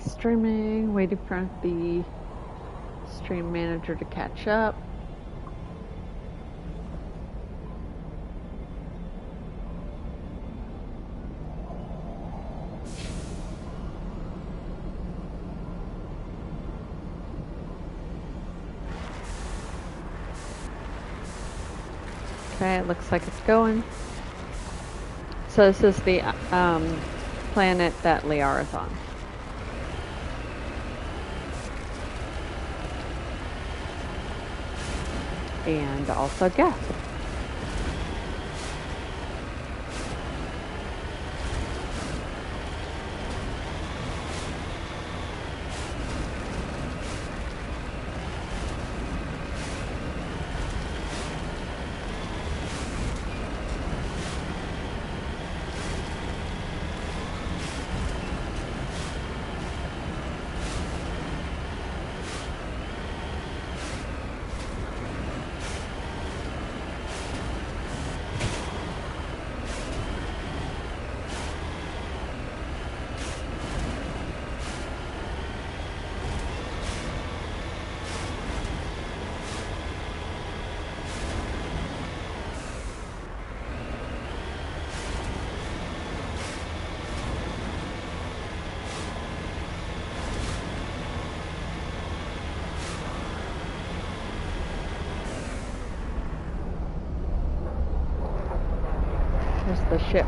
streaming, waiting for the stream manager to catch up. Okay, it looks like it's going. So this is the planet that Liara's on. And also gas. There's the ship.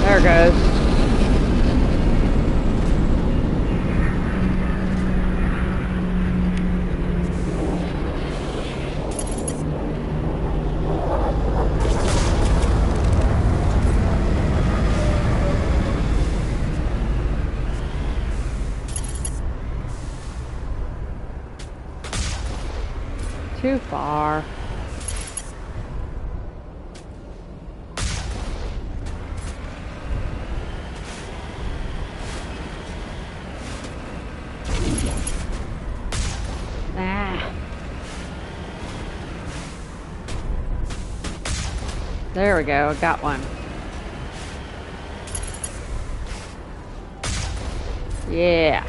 There it goes. Too far. There we go, got one. Yeah.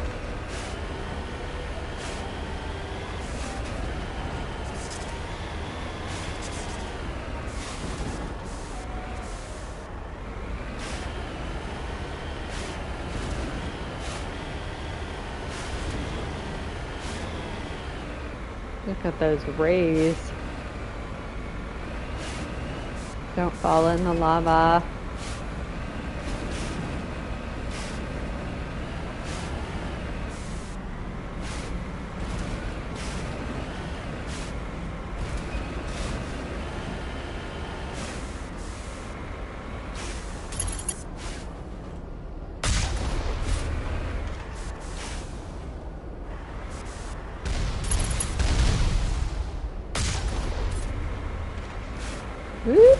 Look at those rays. Don't fall in the lava. Woo!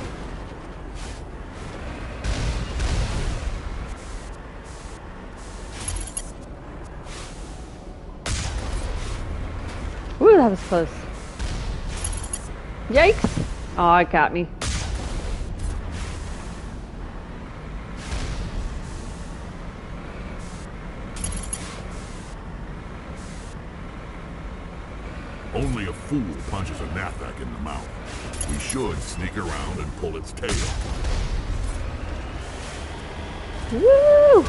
Ooh, that was close. Yikes! Oh, it got me. Only a fool punches a knapsack in the mouth. We should sneak around and pull its tail. Woo!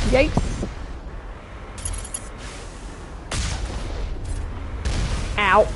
Yikes. Ow.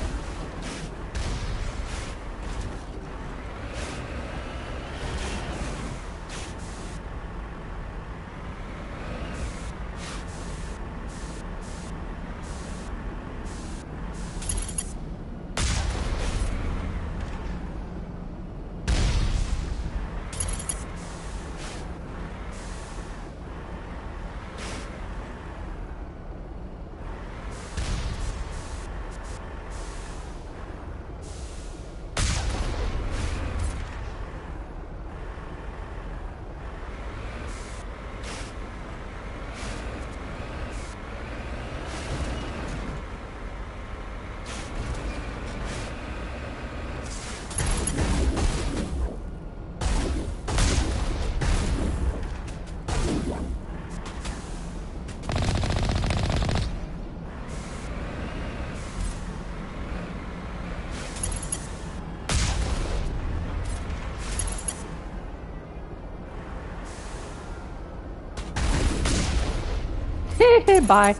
Bye.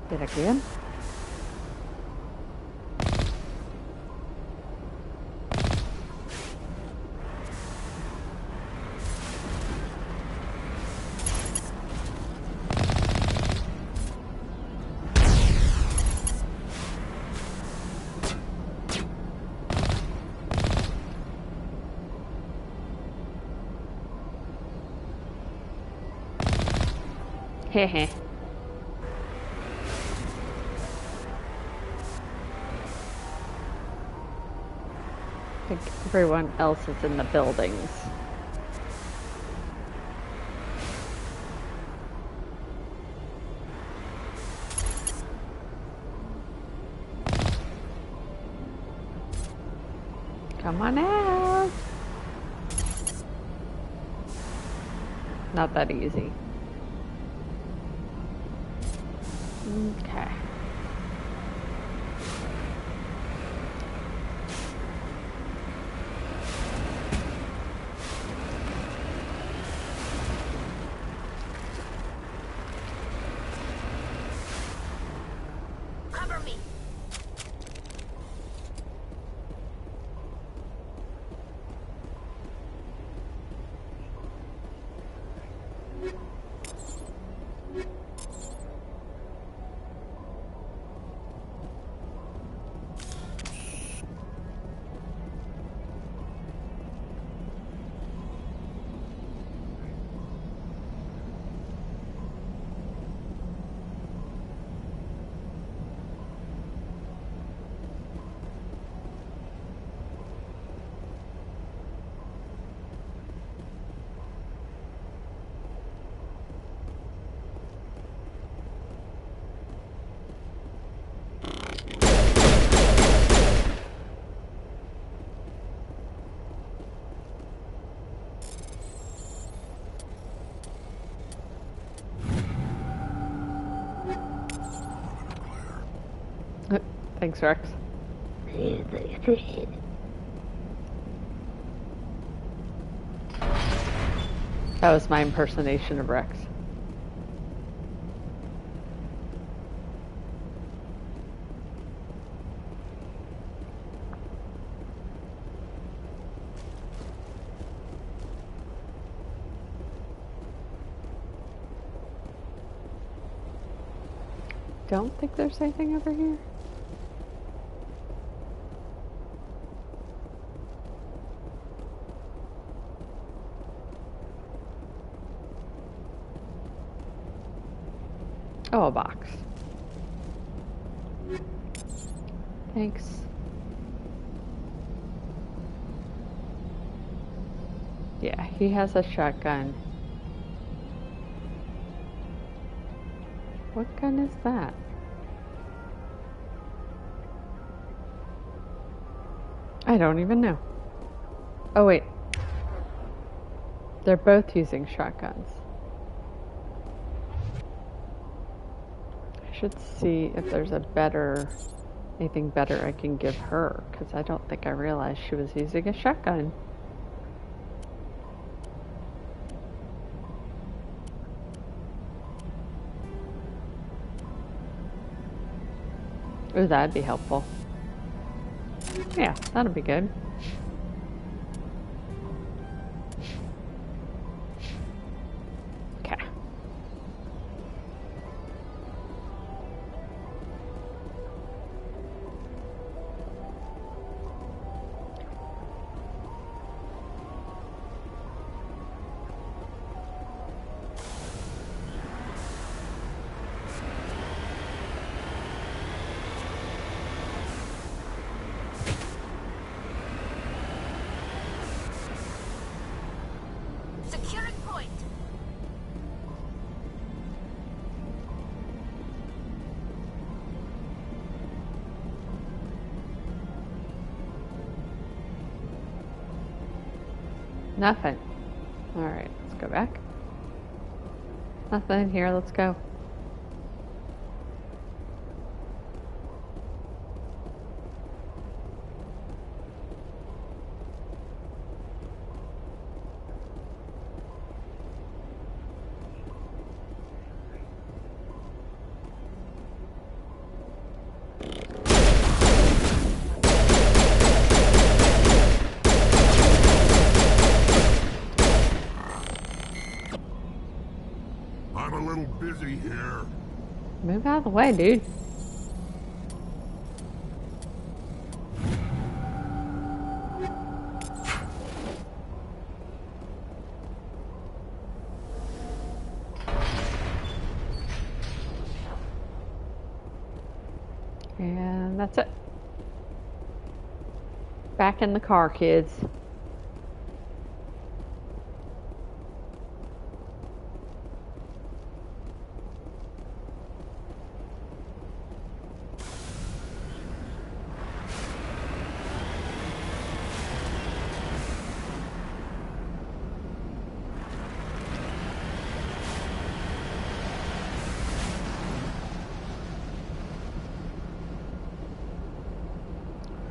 Did again? Heh. I think everyone else is in the buildings. Come on out. Not that easy. Okay. Cover me. Thanks, Rex. That was my impersonation of Rex. Don't think there's anything over here. Oh, a box. Thanks. Yeah, he has a shotgun. What gun is that? I don't even know. Oh, wait. They're both using shotguns. I should see if there's anything better I can give her, because I don't think I realized she was using a shotgun. Ooh, that'd be helpful. Yeah, that'll be good. Okay. Securing point. Nothing. Alright, let's go back. Nothing here, let's go. busy here. Move out of the way, dude. And that's it. Back in the car, kids.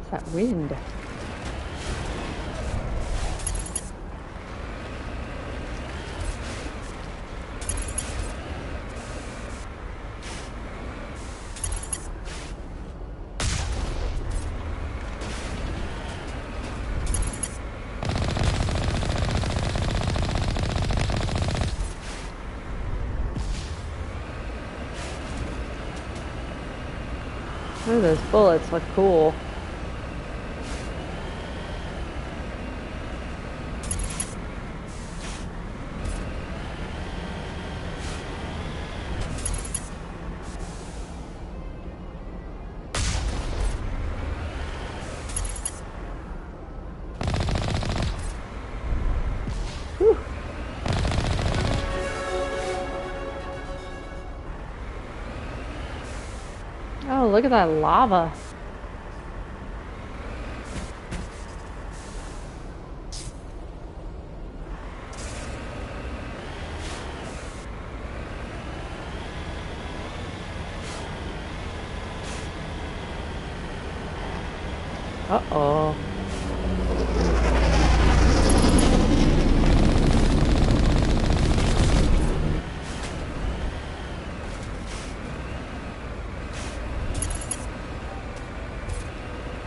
It's that wind. Oh, those bullets look cool. Whew. Oh, look at that lava. Uh-oh.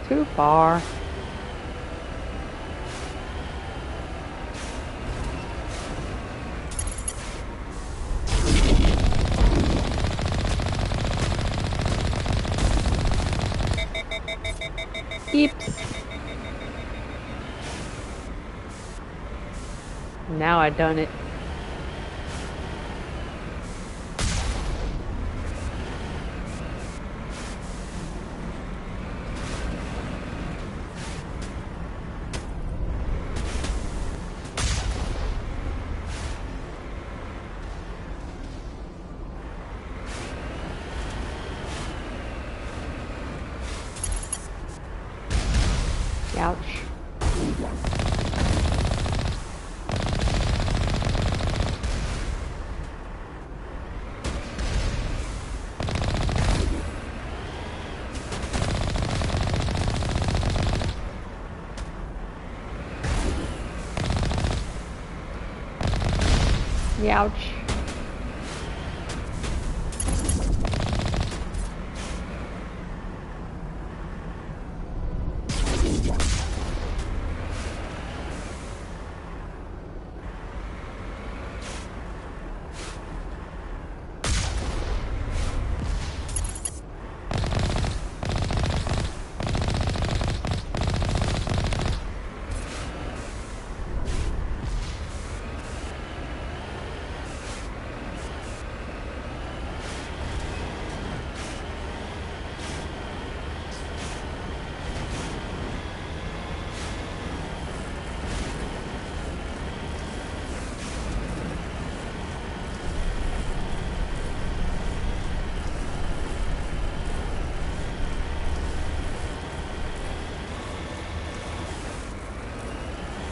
Too far. Eeps. Now I done it. Ouch. Ouch.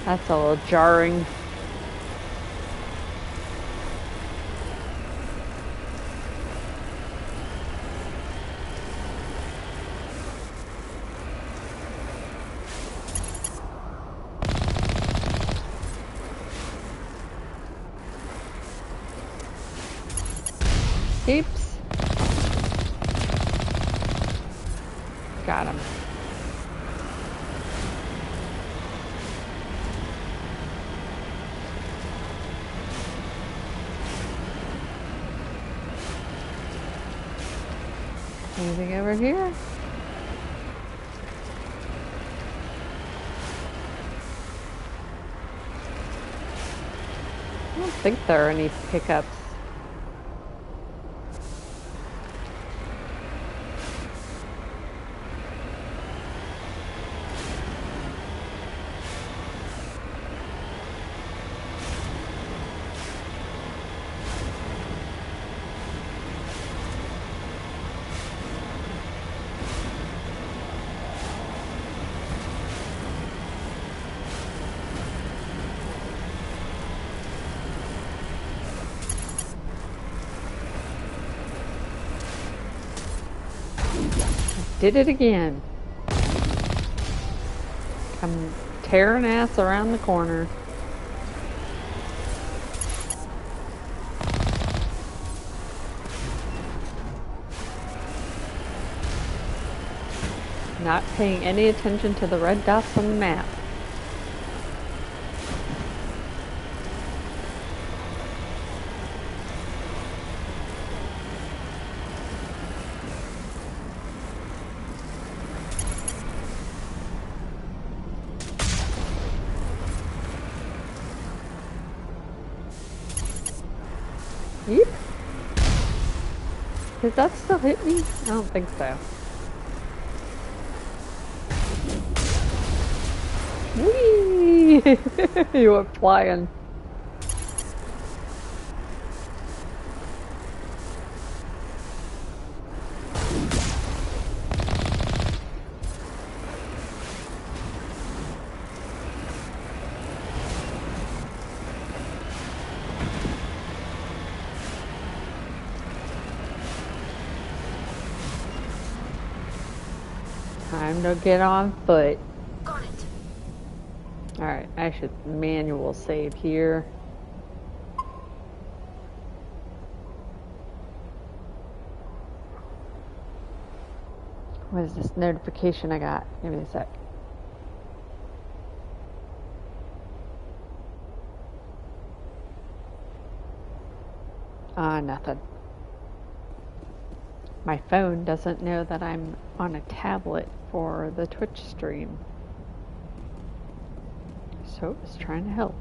That's a little jarring. Oops. Got him. Anything over here? I don't think there are any pickups. Did it again. I'm tearing ass around the corner. Not paying any attention to the red dots on the map. Yep. Does that still hit me? I don't think so. Whee! You went flying. Time to get on foot. Got it. Alright, I should manual save here. What is this notification I got? Give me a sec. Nothing. My phone doesn't know that I'm on a tablet for the Twitch stream. So it's trying to help.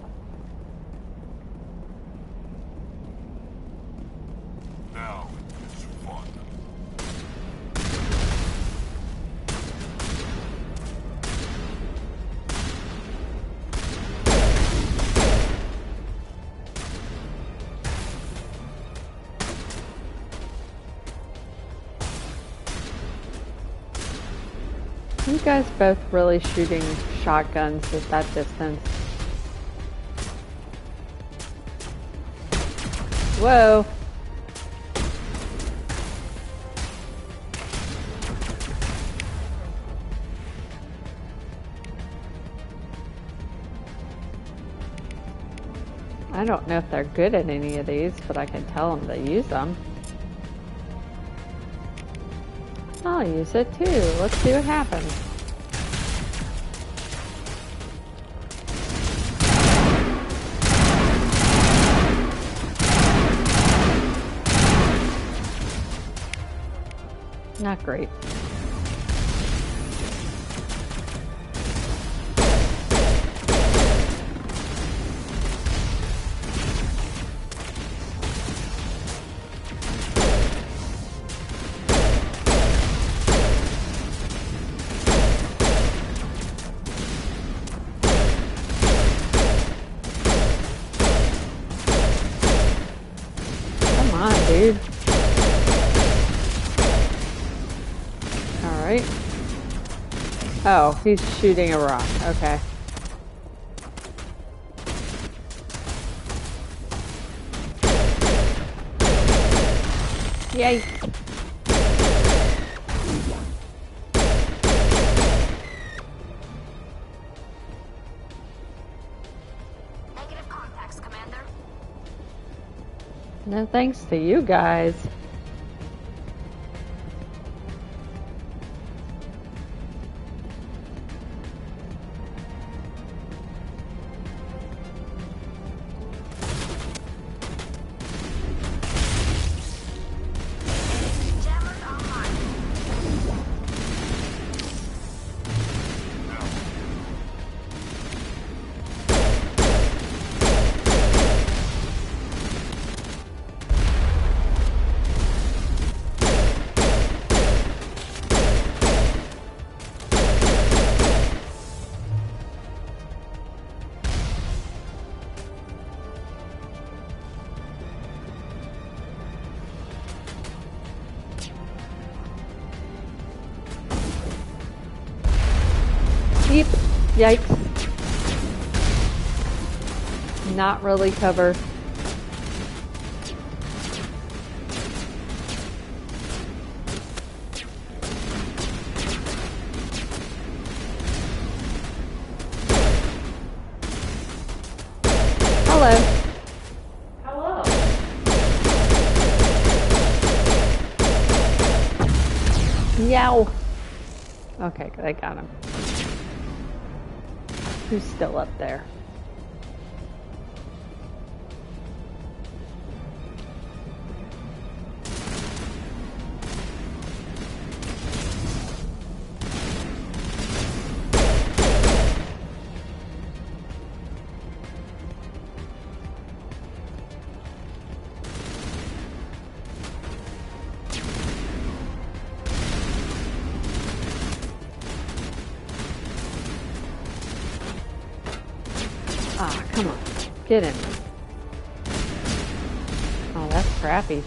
Now it's fun. You guys both really shooting shotguns at that distance. Whoa. I don't know if they're good at any of these, but I can tell them to use them. I'll use it too. Let's see what happens. Not great. Come on, dude. Alright. Oh, he's shooting a rock. Okay. Yay. Negative contacts, Commander. No thanks to you guys. Jammers online. Yikes. Not really cover. Hello. Hello. Yow. Okay, I got him. Who's still up there? Ah, come on. Get in. Oh, that's crappy.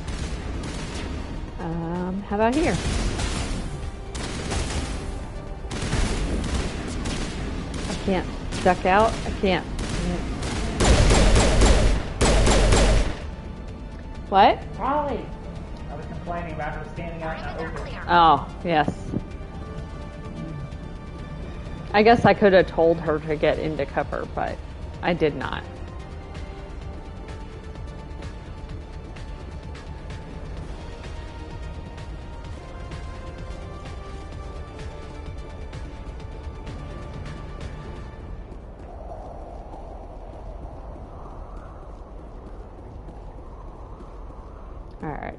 How about here? I can't duck out. I can't. What? Holly! I was complaining about her standing out in the open. Clear. Oh, yes. I guess I could have told her to get into cover, but I did not. All right.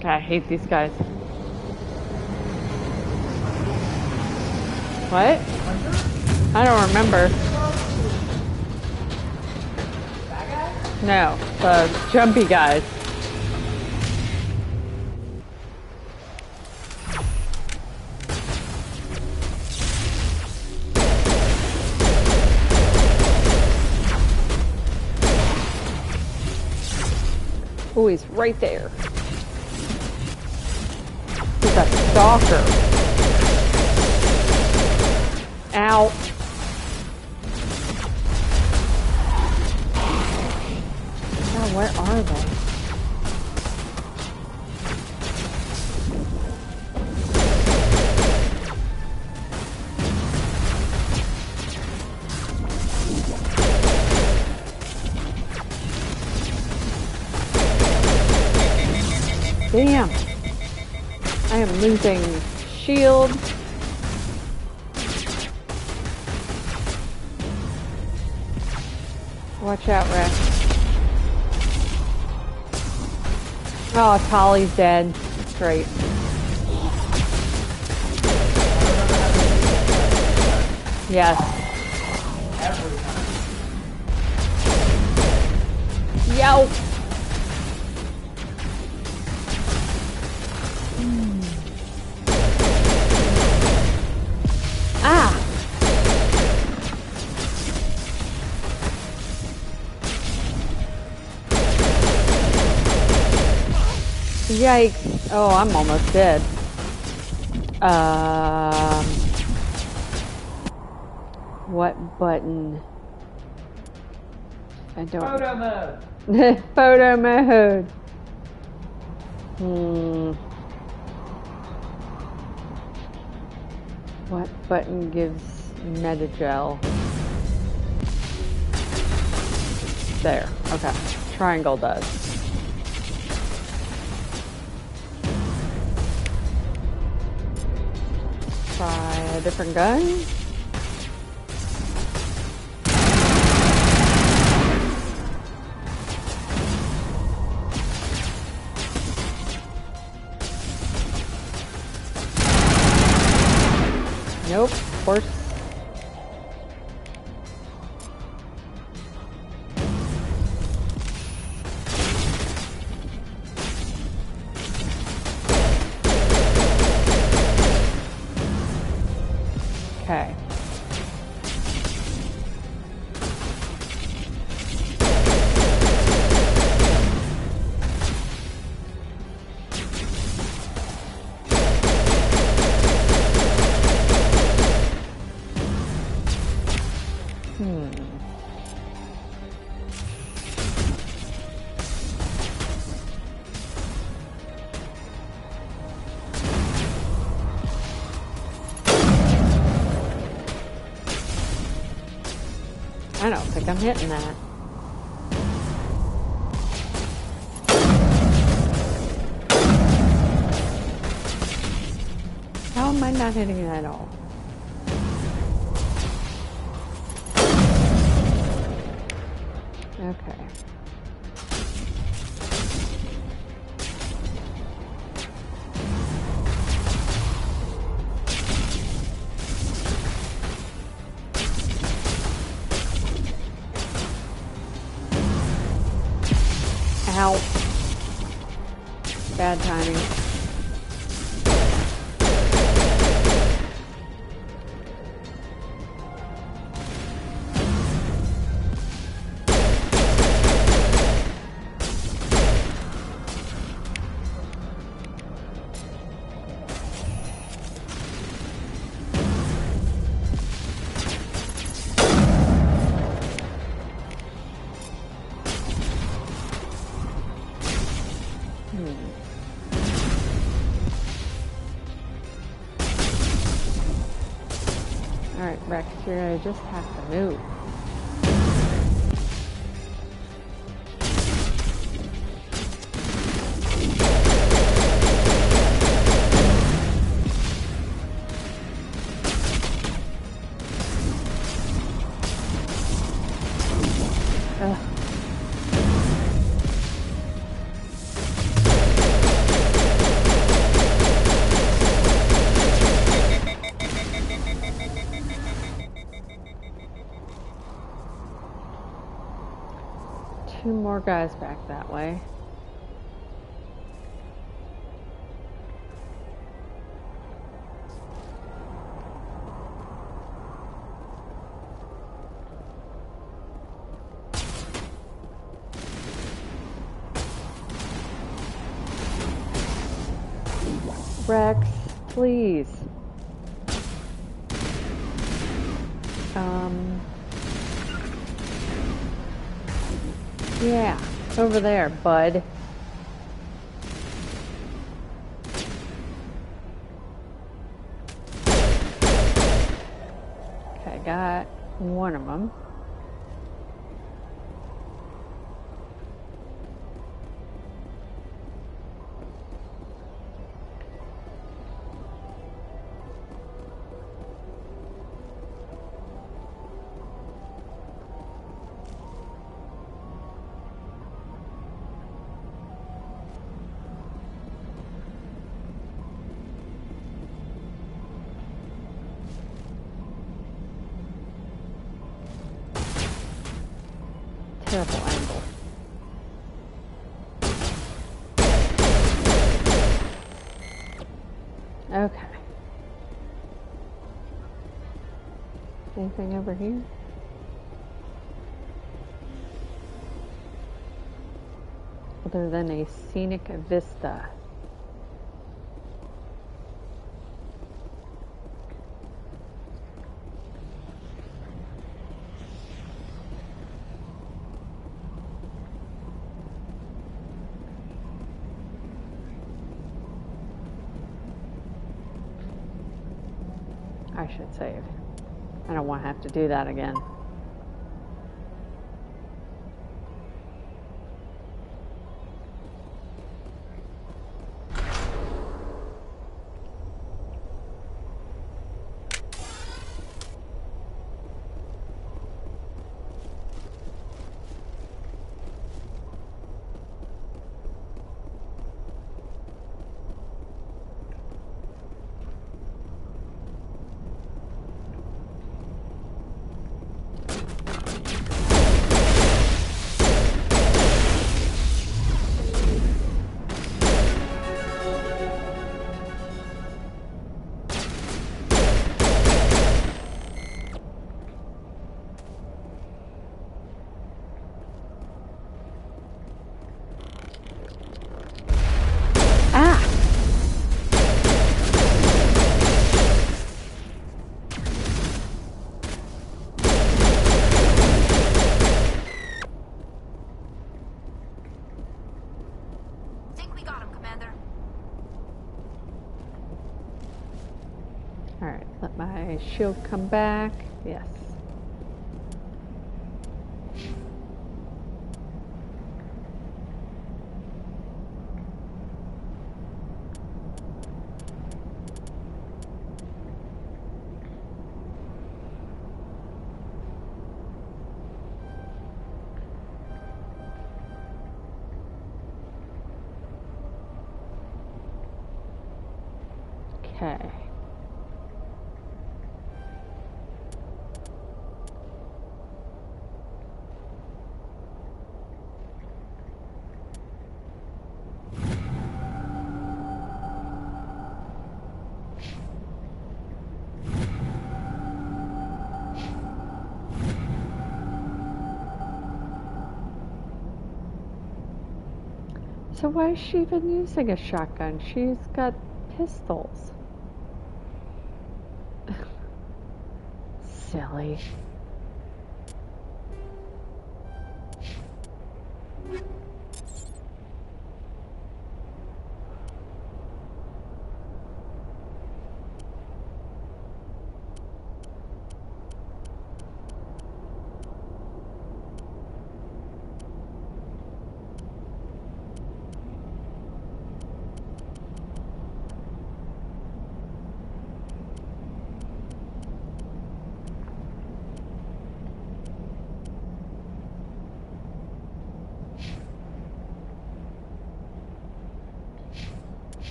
God, I hate these guys. What? I don't remember. No, the jumpy guys. Oh, he's right there. He's a stalker. Ow. God, where are they? Damn. I am losing shield. Watch out, Rex. Oh, Tolly's dead. Great. Yes. Every time. Yo. Ah. Yikes. Oh, I'm almost dead. What button? I don't. Photo mode. Photo mode. What button gives metagel? There. Okay. Triangle does. Try a different gun. Nope, of course. Okay. I don't think I'm hitting that. How am I not hitting that at all? Okay. Ow. Bad timing. Alright, Rex, I just have to move. Ugh. Two more guys back that way. Rex, please. Yeah, over there, bud. Okay, got one of them. Terrible angle. Okay. Anything over here? Other than a scenic vista. I should save. I don't want to have to do that again. Alright, let my shield come back. Yes. Okay. So why is she even using a shotgun? She's got pistols. Silly.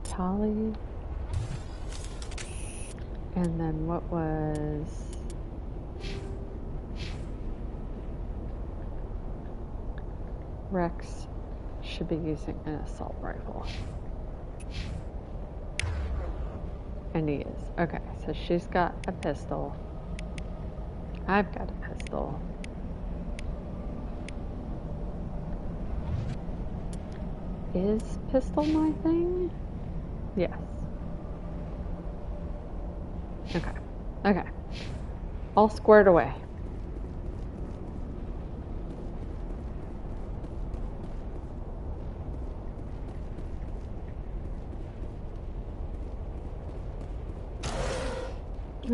Tali. And then what was... Rex should be using an assault rifle. And he is. Okay, so she's got a pistol. I've got a pistol. Is pistol my thing? Yes. Okay. Okay. All squared away.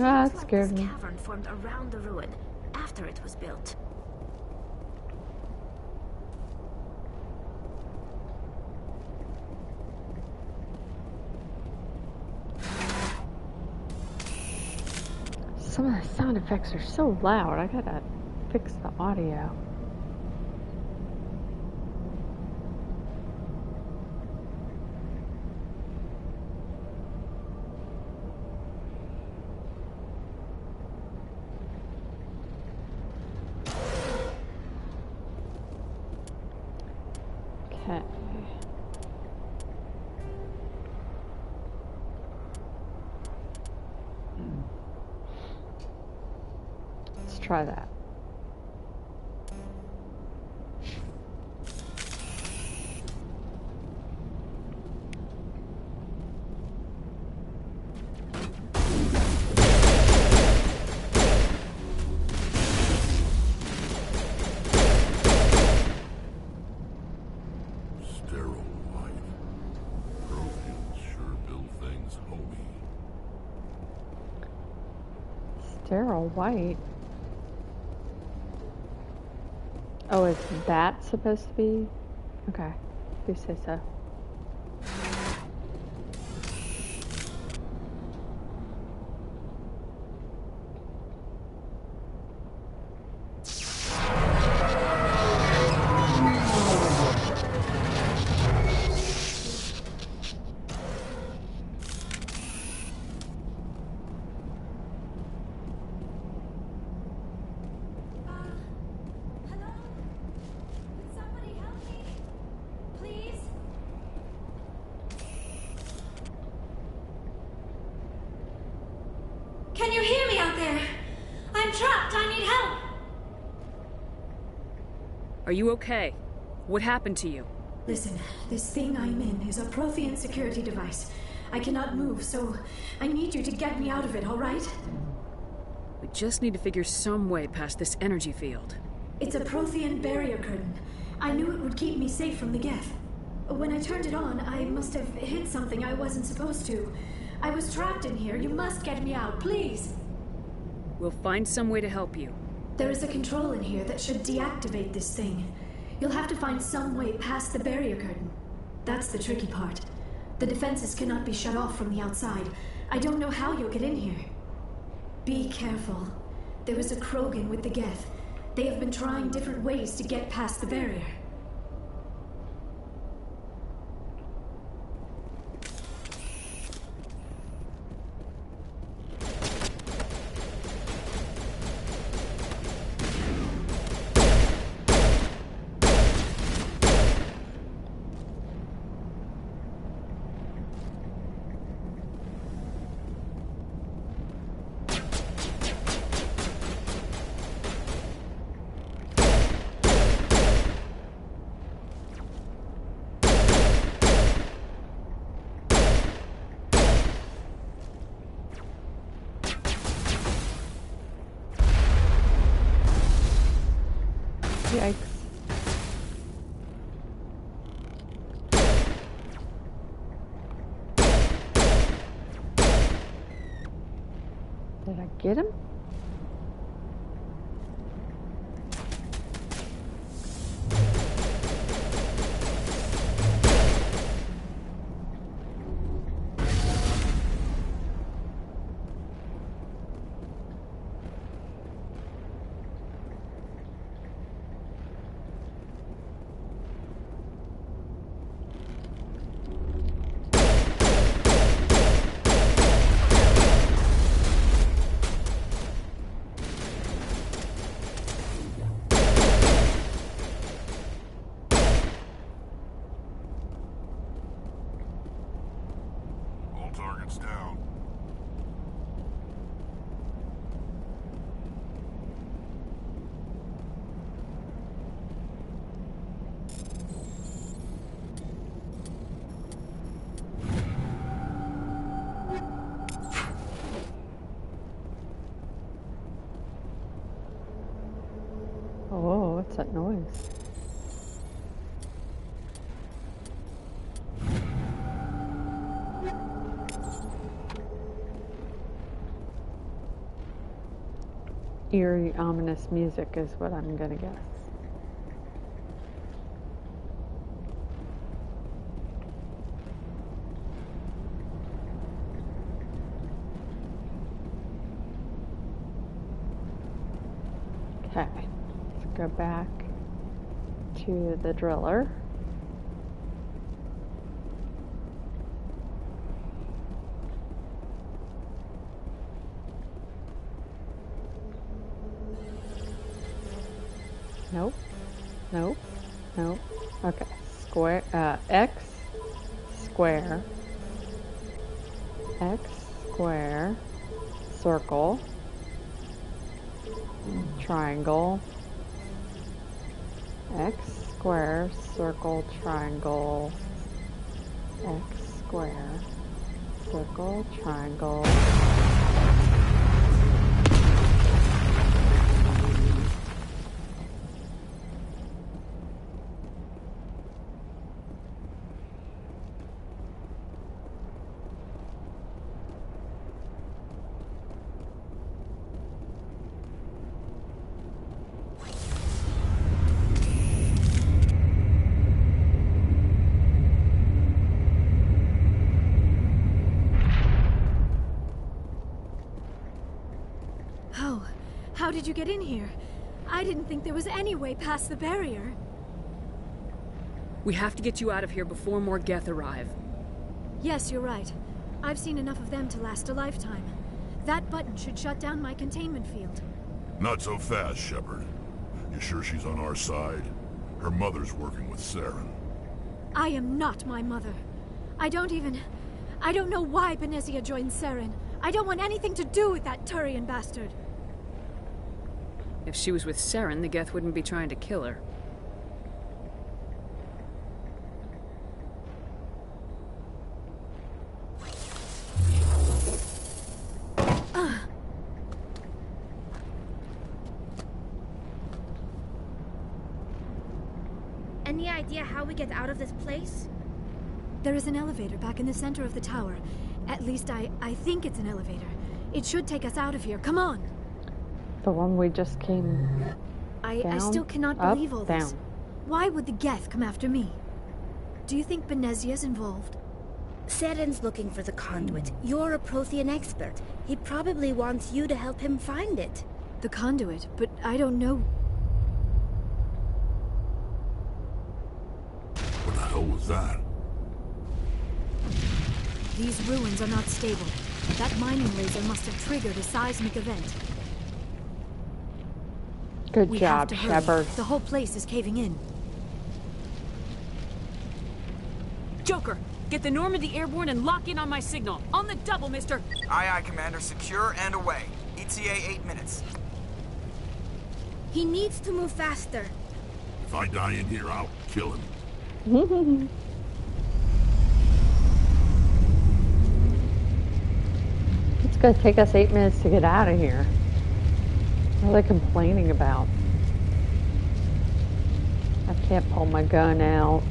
Ah, that scared me. This cavern formed around the ruin after it was built. Some of the sound effects are so loud. I gotta fix the audio. Okay. Let's try that. Sterile white. Protheans sure build things, homie. Sterile white. Oh, is that supposed to be? Okay, if you say so. Hello? Could somebody help me? Please? Can you hear me out there? I'm trapped. I need help. Are you okay? What happened to you? Listen, this thing I'm in is a Prothean security device. I cannot move, so I need you to get me out of it, all right? We just need to figure some way past this energy field. It's a Prothean barrier curtain. I knew it would keep me safe from the Geth. When I turned it on, I must have hit something I wasn't supposed to. I was trapped in here. You must get me out, please. We'll find some way to help you. There is a control in here that should deactivate this thing. You'll have to find some way past the barrier curtain. That's the tricky part. The defenses cannot be shut off from the outside. I don't know how you'll get in here. Be careful. There was a Krogan with the Geth. They have been trying different ways to get past the barrier. Yikes. Did I get him? All targets down. Oh, what's that noise? Eerie, ominous music is what I'm gonna guess. Okay, let's go back to the driller. Nope. Nope. Nope. Okay. Square. X square. X square. Circle. Triangle. X square. Circle. Triangle. X square. Circle. Triangle. How did you get in here? I didn't think there was any way past the barrier. We have to get you out of here before more Geth arrive. Yes, you're right. I've seen enough of them to last a lifetime. That button should shut down my containment field. Not so fast, Shepard. You sure she's on our side? Her mother's working with Saren. I am not my mother. I don't know why Benezia joined Saren. I don't want anything to do with that Turian bastard. If she was with Saren, the Geth wouldn't be trying to kill her. Any idea how we get out of this place? There is an elevator back in the center of the tower. At least I think it's an elevator. It should take us out of here. Come on! The one we just came I down, still cannot up, believe all this. down. Why would the Geth come after me? Do you think Benezia's involved? Saren's looking for the conduit. You're a Prothean expert. He probably wants you to help him find it. The conduit, but I don't know. that? These ruins are not stable. That mining laser must have triggered a seismic event. Good We have job, to hurry. Shepard. The whole place is caving in. Joker, get the Normandy airborne and lock in on my signal. On the double, mister. Aye, aye, Commander. Secure and away. ETA 8 minutes. He needs to move faster. If I die in here, I'll kill him. It's gonna take us 8 minutes to get out of here. What are they complaining about? I can't pull my gun out.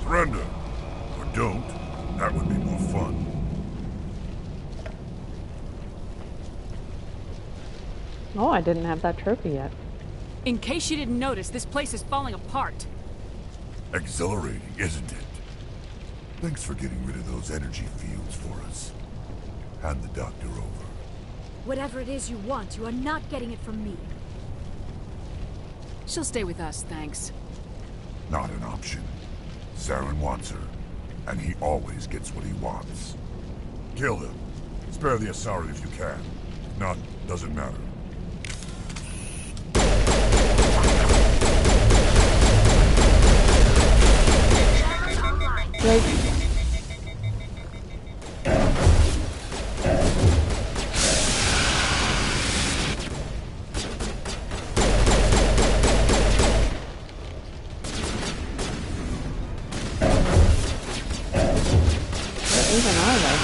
Surrender. Or don't. That would be more fun. Oh, I didn't have that trophy yet. In case you didn't notice, this place is falling apart. Exhilarating, isn't it? Thanks for getting rid of those energy fields for us. Hand the doctor over. Whatever it is you want, you are not getting it from me. She'll stay with us, thanks. Not an option. Saren wants her, and he always gets what he wants. Kill him. Spare the Asari if you can. If not, doesn't matter. Like, what even are they?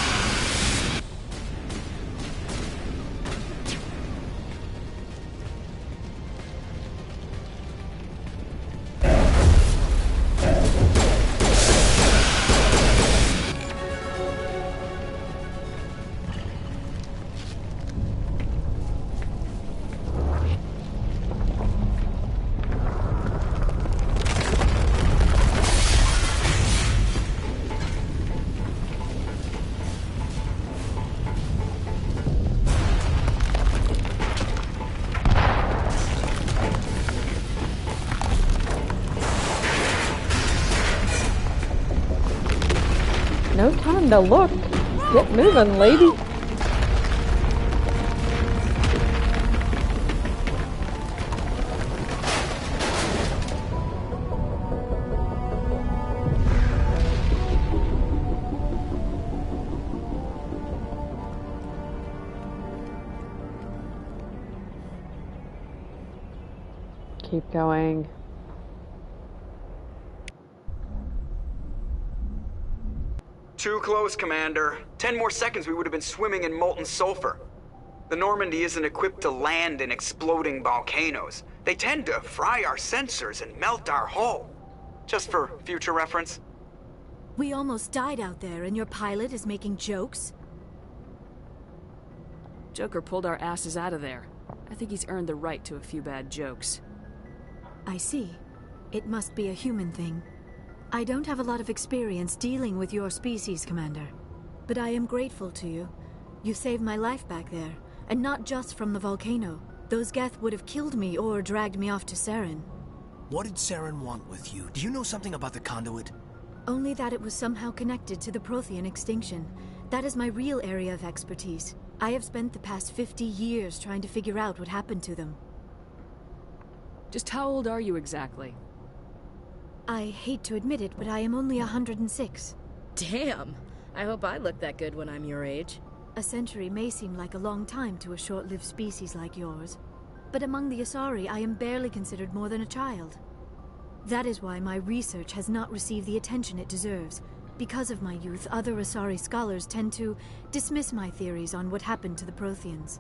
No time to look. Get moving, lady. Keep going. Too close, Commander. 10 more seconds we would have been swimming in molten sulfur. The Normandy isn't equipped to land in exploding volcanoes. They tend to fry our sensors and melt our hull. Just for future reference. We almost died out there, and your pilot is making jokes? Joker pulled our asses out of there. I think he's earned the right to a few bad jokes. I see. It must be a human thing. I don't have a lot of experience dealing with your species, Commander. But I am grateful to you. You saved my life back there, and not just from the volcano. Those Geth would have killed me or dragged me off to Saren. What did Saren want with you? Do you know something about the conduit? Only that it was somehow connected to the Prothean extinction. That is my real area of expertise. I have spent the past 50 years trying to figure out what happened to them. Just how old are you exactly? I hate to admit it, but I am only 106. Damn! I hope I look that good when I'm your age. A century may seem like a long time to a short-lived species like yours. But among the Asari, I am barely considered more than a child. That is why my research has not received the attention it deserves. Because of my youth, other Asari scholars tend to dismiss my theories on what happened to the Protheans.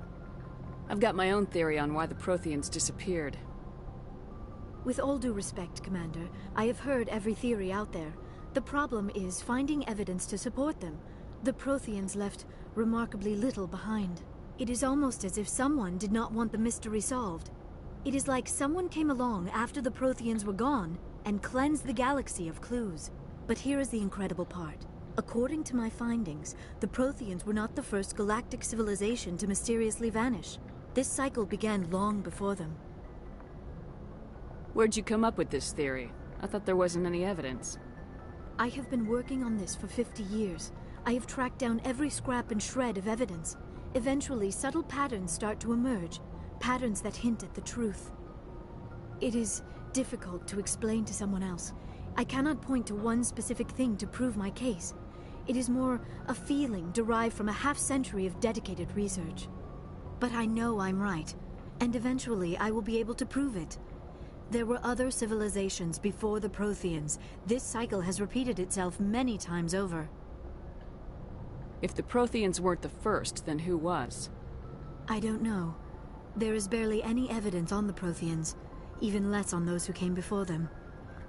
I've got my own theory on why the Protheans disappeared. With all due respect, Commander, I have heard every theory out there. The problem is finding evidence to support them. The Protheans left remarkably little behind. It is almost as if someone did not want the mystery solved. It is like someone came along after the Protheans were gone and cleansed the galaxy of clues. But here is the incredible part. According to my findings, the Protheans were not the first galactic civilization to mysteriously vanish. This cycle began long before them. Where'd you come up with this theory? I thought there wasn't any evidence. I have been working on this for 50 years. I have tracked down every scrap and shred of evidence. Eventually, subtle patterns start to emerge, patterns that hint at the truth. It is difficult to explain to someone else. I cannot point to one specific thing to prove my case. It is more a feeling derived from a half-century of dedicated research. But I know I'm right, and eventually I will be able to prove it. There were other civilizations before the Protheans. This cycle has repeated itself many times over. If the Protheans weren't the first, then who was? I don't know. There is barely any evidence on the Protheans, even less on those who came before them.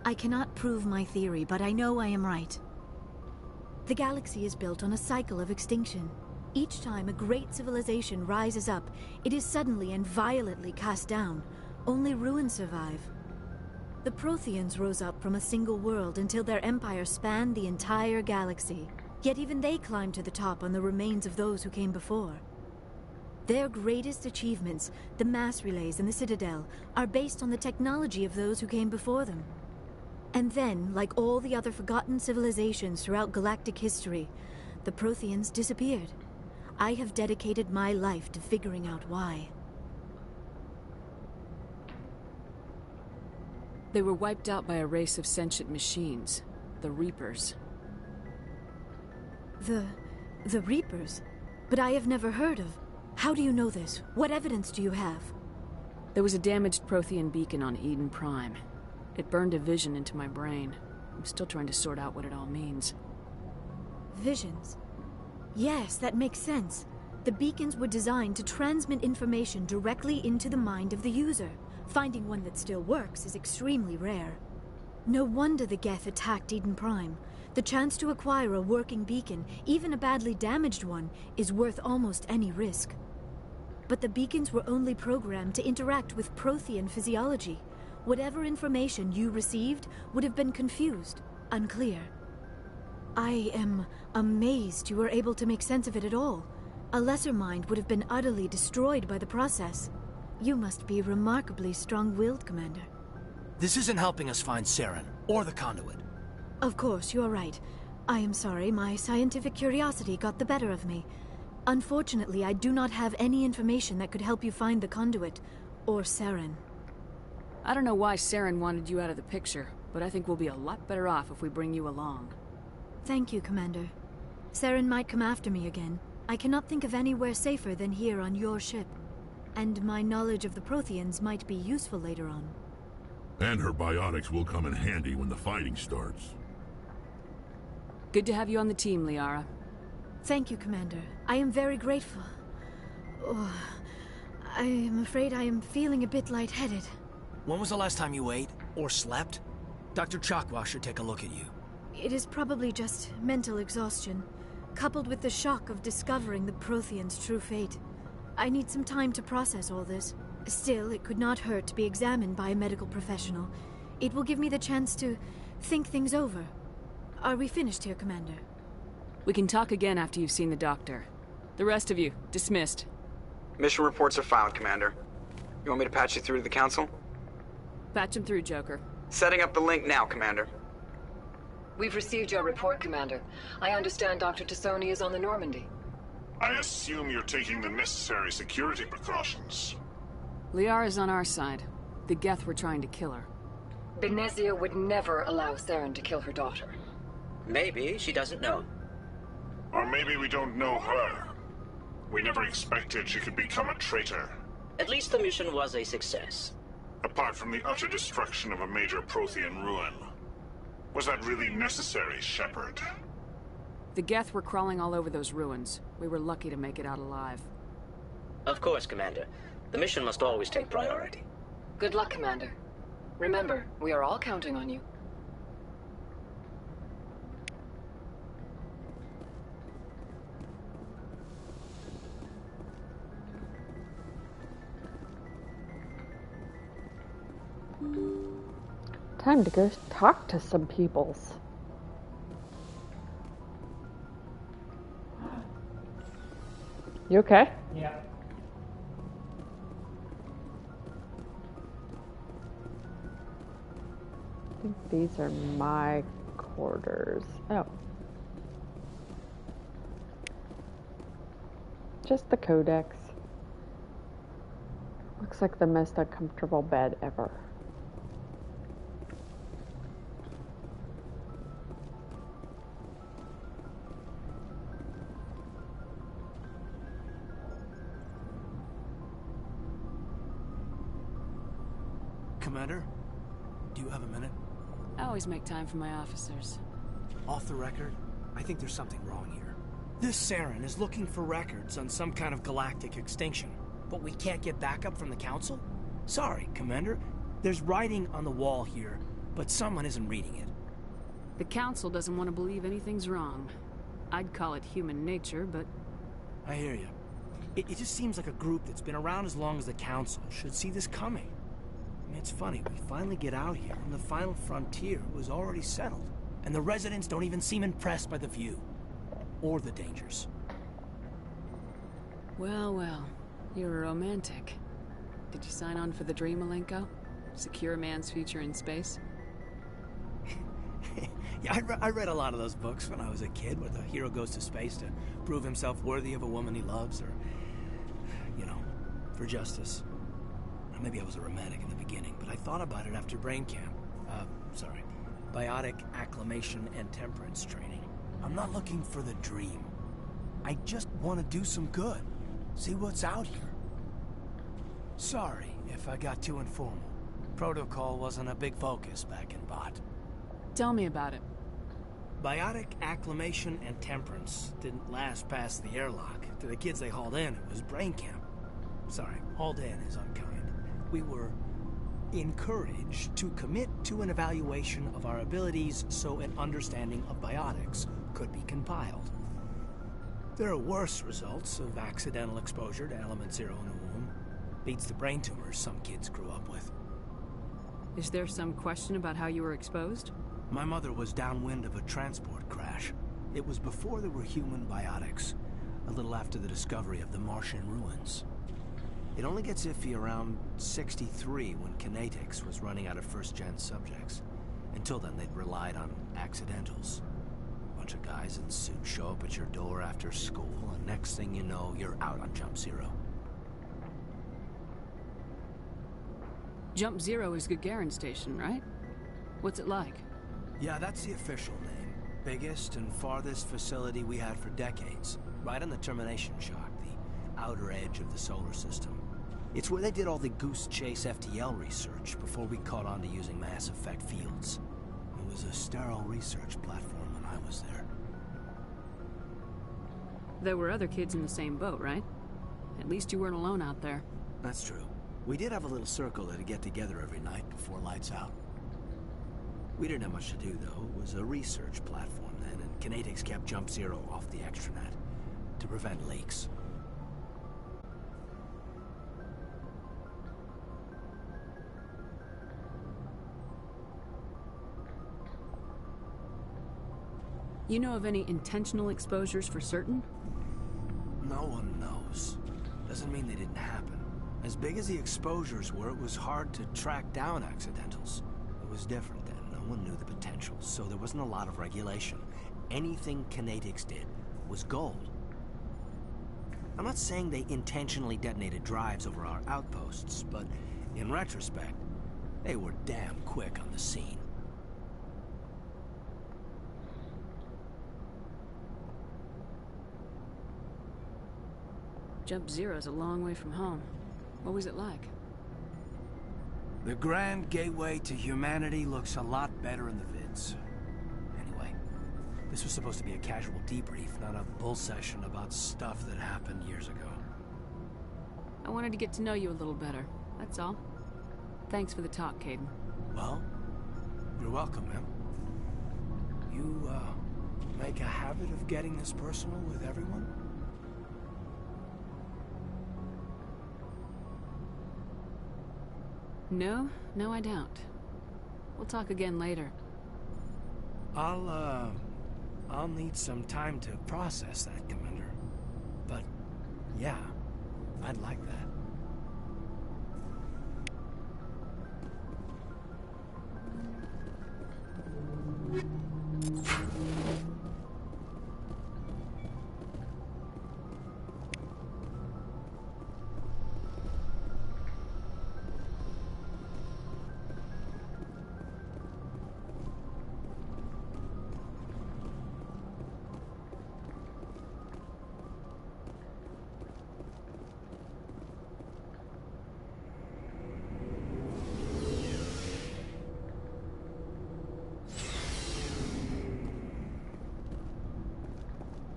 I cannot prove my theory, but I know I am right. The galaxy is built on a cycle of extinction. Each time a great civilization rises up, it is suddenly and violently cast down. Only ruins survive. The Protheans rose up from a single world until their empire spanned the entire galaxy. Yet even they climbed to the top on the remains of those who came before. Their greatest achievements, the mass relays and the Citadel, are based on the technology of those who came before them. And then, like all the other forgotten civilizations throughout galactic history, the Protheans disappeared. I have dedicated my life to figuring out why. They were wiped out by a race of sentient machines, the Reapers. The Reapers? But I have never heard of... How do you know this? What evidence do you have? There was a damaged Prothean beacon on Eden Prime. It burned a vision into my brain. I'm still trying to sort out what it all means. Visions? Yes, that makes sense. The beacons were designed to transmit information directly into the mind of the user. Finding one that still works is extremely rare. No wonder the Geth attacked Eden Prime. The chance to acquire a working beacon, even a badly damaged one, is worth almost any risk. But the beacons were only programmed to interact with Prothean physiology. Whatever information you received would have been confused, unclear. I am amazed you were able to make sense of it at all. A lesser mind would have been utterly destroyed by the process. You must be remarkably strong-willed, Commander. This isn't helping us find Saren, or the conduit. Of course, you are right. I am sorry, my scientific curiosity got the better of me. Unfortunately, I do not have any information that could help you find the conduit, or Saren. I don't know why Saren wanted you out of the picture, but I think we'll be a lot better off if we bring you along. Thank you, Commander. Saren might come after me again. I cannot think of anywhere safer than here on your ship. And my knowledge of the Protheans might be useful later on. And her biotics will come in handy when the fighting starts. Good to have you on the team, Liara. Thank you, Commander. I am very grateful. Oh, I am afraid I am feeling a bit lightheaded. When was the last time you ate, or slept? Dr. Chakwa should take a look at you. It is probably just mental exhaustion, coupled with the shock of discovering the Protheans' true fate. I need some time to process all this. Still, it could not hurt to be examined by a medical professional. It will give me the chance to think things over. Are we finished here, Commander? We can talk again after you've seen the doctor. The rest of you, dismissed. Mission reports are filed, Commander. You want me to patch you through to the Council? Patch him through, Joker. Setting up the link now, Commander. We've received your report, Commander. I understand Dr. Tassoni is on the Normandy. I assume you're taking the necessary security precautions. Liara's on our side. The Geth were trying to kill her. Benezia would never allow Saren to kill her daughter. Maybe she doesn't know. Or maybe we don't know her. We never expected she could become a traitor. At least the mission was a success. Apart from the utter destruction of a major Prothean ruin. Was that really necessary, Shepard? The Geth were crawling all over those ruins. We were lucky to make it out alive. Of course, Commander. The mission must always take priority. Good luck, Commander. Remember, we are all counting on you. Time to go talk to some peoples. You okay? Yeah. I think these are my quarters. Oh. Just the codex. Looks like the most uncomfortable bed ever. Commander, do you have a minute? I always make time for my officers. Off the record, I think there's something wrong here. This Saren is looking for records on some kind of galactic extinction, but we can't get backup from the Council? Sorry, Commander. There's writing on the wall here, but someone isn't reading it. The Council doesn't want to believe anything's wrong. I'd call it human nature, but... I hear you. It just seems like a group that's been around as long as the Council should see this coming. I mean, it's funny, we finally get out here, and the final frontier was already settled. And the residents don't even seem impressed by the view. Or the dangers. Well, well. You're a romantic. Did you sign on for the dream, Malenko? Secure a man's future in space? Yeah, I read a lot of those books when I was a kid, where the hero goes to space to prove himself worthy of a woman he loves, or, you know, for justice. Or maybe I was a romantic in the beginning, but I thought about it after brain camp. Biotic acclimation and temperance training. I'm not looking for the dream. I just want to do some good. See what's out here. Sorry if I got too informal. Protocol wasn't a big focus back in Bot. Tell me about it. Biotic acclimation and temperance didn't last past the airlock. To the kids they hauled in, it was brain camp. Sorry, hauled in is unkind. We were encouraged to commit to an evaluation of our abilities so an understanding of biotics could be compiled. There are worse results of accidental exposure to element 0 in the womb. Beats the brain tumors some kids grew up with. Is there some question about how you were exposed? My mother was downwind of a transport crash. It was before there were human biotics, a little after the discovery of the Martian ruins. It only gets iffy around 63 when Kinetics was running out of first-gen subjects. Until then, they'd relied on accidentals. Bunch of guys in suits show up at your door after school, and next thing you know, you're out on Jump Zero. Jump Zero is Gagarin Station, right? What's it like? Yeah, that's the official name. Biggest and farthest facility we had for decades. Right on the termination shock, the outer edge of the solar system. It's where they did all the Goose Chase FTL research before we caught on to using mass effect fields. It was a sterile research platform when I was there. There were other kids in the same boat, right? At least you weren't alone out there. That's true. We did have a little circle that'd get together every night before lights out. We didn't have much to do, though. It was a research platform then, and Kinetics kept Jump Zero off the extranet to prevent leaks. You know of any intentional exposures for certain? No one knows. Doesn't mean they didn't happen. As big as the exposures were, it was hard to track down accidentals. It was different then. No one knew the potential, so there wasn't a lot of regulation. Anything Kinetics did was gold. I'm not saying they intentionally detonated drives over our outposts, but in retrospect, they were damn quick on the scene. Jump Zero's a long way from home. What was it like? The grand gateway to humanity looks a lot better in the vids. Anyway, this was supposed to be a casual debrief, not a bull session about stuff that happened years ago. I wanted to get to know you a little better, that's all. Thanks for the talk, Caden. Well, you're welcome, ma'am. You, make a habit of getting this personal with everyone? No, I don't. We'll talk again later. I'll need some time to process that, Commander. But, yeah, I'd like that.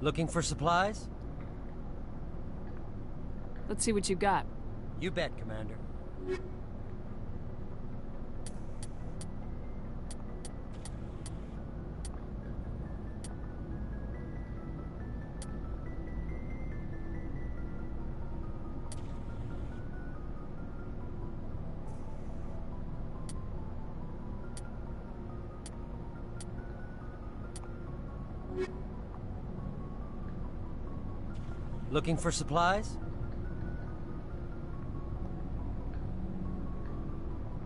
Looking for supplies? Let's see what you got. You bet, Commander. Looking for supplies?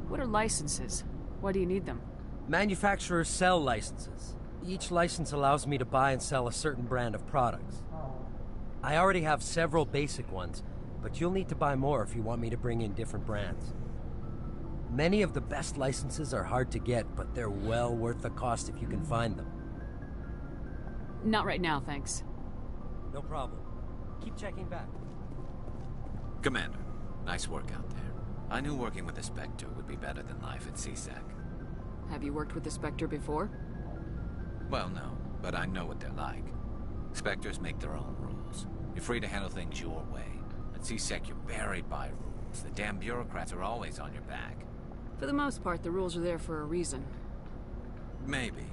What are licenses? Why do you need them? Manufacturers sell licenses. Each license allows me to buy and sell a certain brand of products. I already have several basic ones, but you'll need to buy more if you want me to bring in different brands. Many of the best licenses are hard to get, but they're well worth the cost if you can find them. Not right now, thanks. No problem. Keep checking back. Commander, nice work out there. I knew working with the Spectre would be better than life at CSEC. Have you worked with the Spectre before? Well, no, but I know what they're like. Spectres make their own rules. You're free to handle things your way. At CSEC, you're buried by rules. The damn bureaucrats are always on your back. For the most part, the rules are there for a reason. Maybe.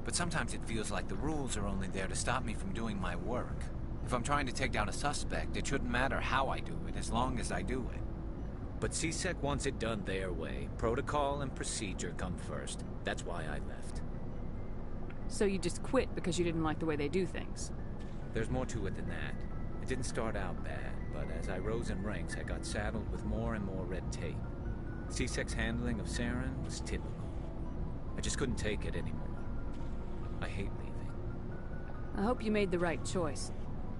But sometimes it feels like the rules are only there to stop me from doing my work. If I'm trying to take down a suspect, it shouldn't matter how I do it, as long as I do it. But CSEC wants it done their way. Protocol and procedure come first. That's why I left. So you just quit because you didn't like the way they do things? There's more to it than that. It didn't start out bad, but as I rose in ranks, I got saddled with more and more red tape. CSEC's handling of Saren was typical. I just couldn't take it anymore. I hate leaving. I hope you made the right choice.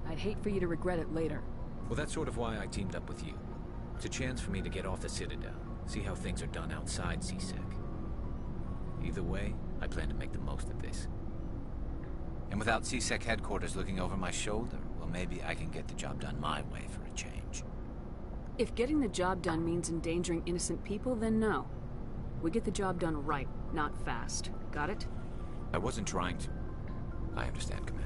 I'd hate for you to regret it later. Well, that's sort of why I teamed up with you. It's a chance for me to get off the Citadel, see how things are done outside CSEC. Either way, I plan to make the most of this. And without CSEC headquarters looking over my shoulder, well, maybe I can get the job done my way for a change. If getting the job done means endangering innocent people, then no. We get the job done right, not fast. Got it? I wasn't trying to... I understand, Commander.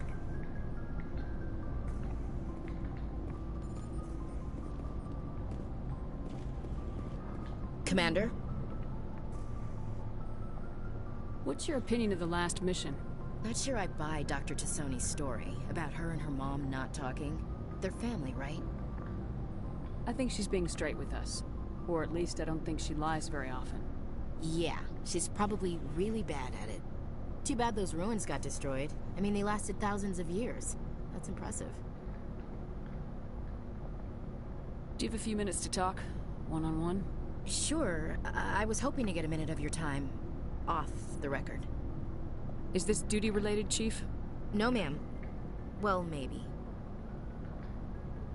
Commander? What's your opinion of the last mission? Not sure I buy Dr. Tassoni's story about her and her mom not talking. They're family, right? I think she's being straight with us. Or at least I don't think she lies very often. Yeah, she's probably really bad at it. Too bad those ruins got destroyed. I mean, they lasted thousands of years. That's impressive. Do you have a few minutes to talk? One-on-one? Sure. I was hoping to get a minute of your time. Off the record. Is this duty-related, Chief? No, ma'am. Well, maybe.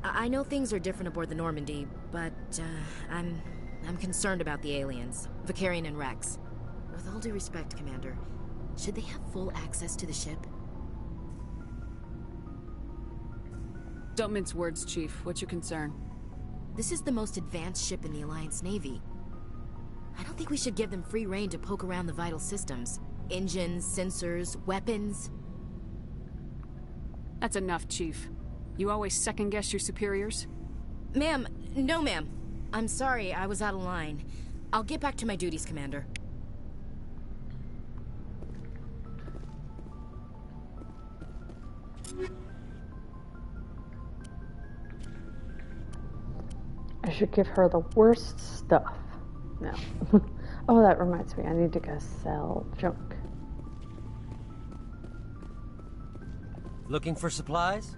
I know things are different aboard the Normandy, but, I'm concerned about the aliens. Vicarian and Rex. With all due respect, Commander, should they have full access to the ship? Don't mince words, Chief. What's your concern? This is the most advanced ship in the Alliance Navy. I don't think we should give them free rein to poke around the vital systems. Engines, sensors, weapons. That's enough, Chief. You always second-guess your superiors? Ma'am, no ma'am. I'm sorry, I was out of line. I'll get back to my duties, Commander. I should give her the worst stuff. No. Oh, that reminds me. I need to go sell junk. Looking for supplies?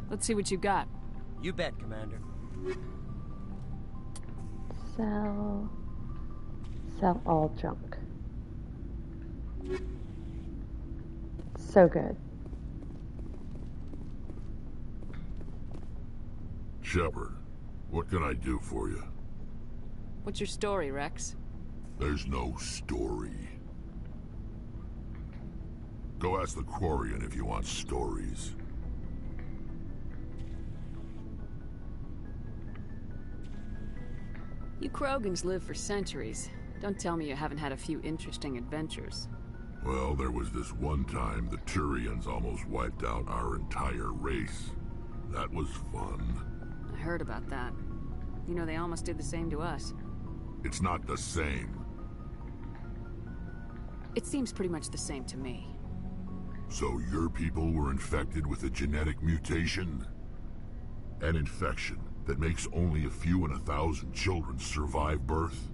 Let's see what you got. You bet, Commander. Sell all junk. So good. Shepard, what can I do for you? What's your story, Rex? There's no story. Go ask the Quarian if you want stories. You Krogans live for centuries. Don't tell me you haven't had a few interesting adventures. Well, there was this one time the Turians almost wiped out our entire race. That was fun. I heard about that. You know, they almost did the same to us. It's not the same. It seems pretty much the same to me. So your people were infected with a genetic mutation? An infection that makes only a few in 1,000 children survive birth?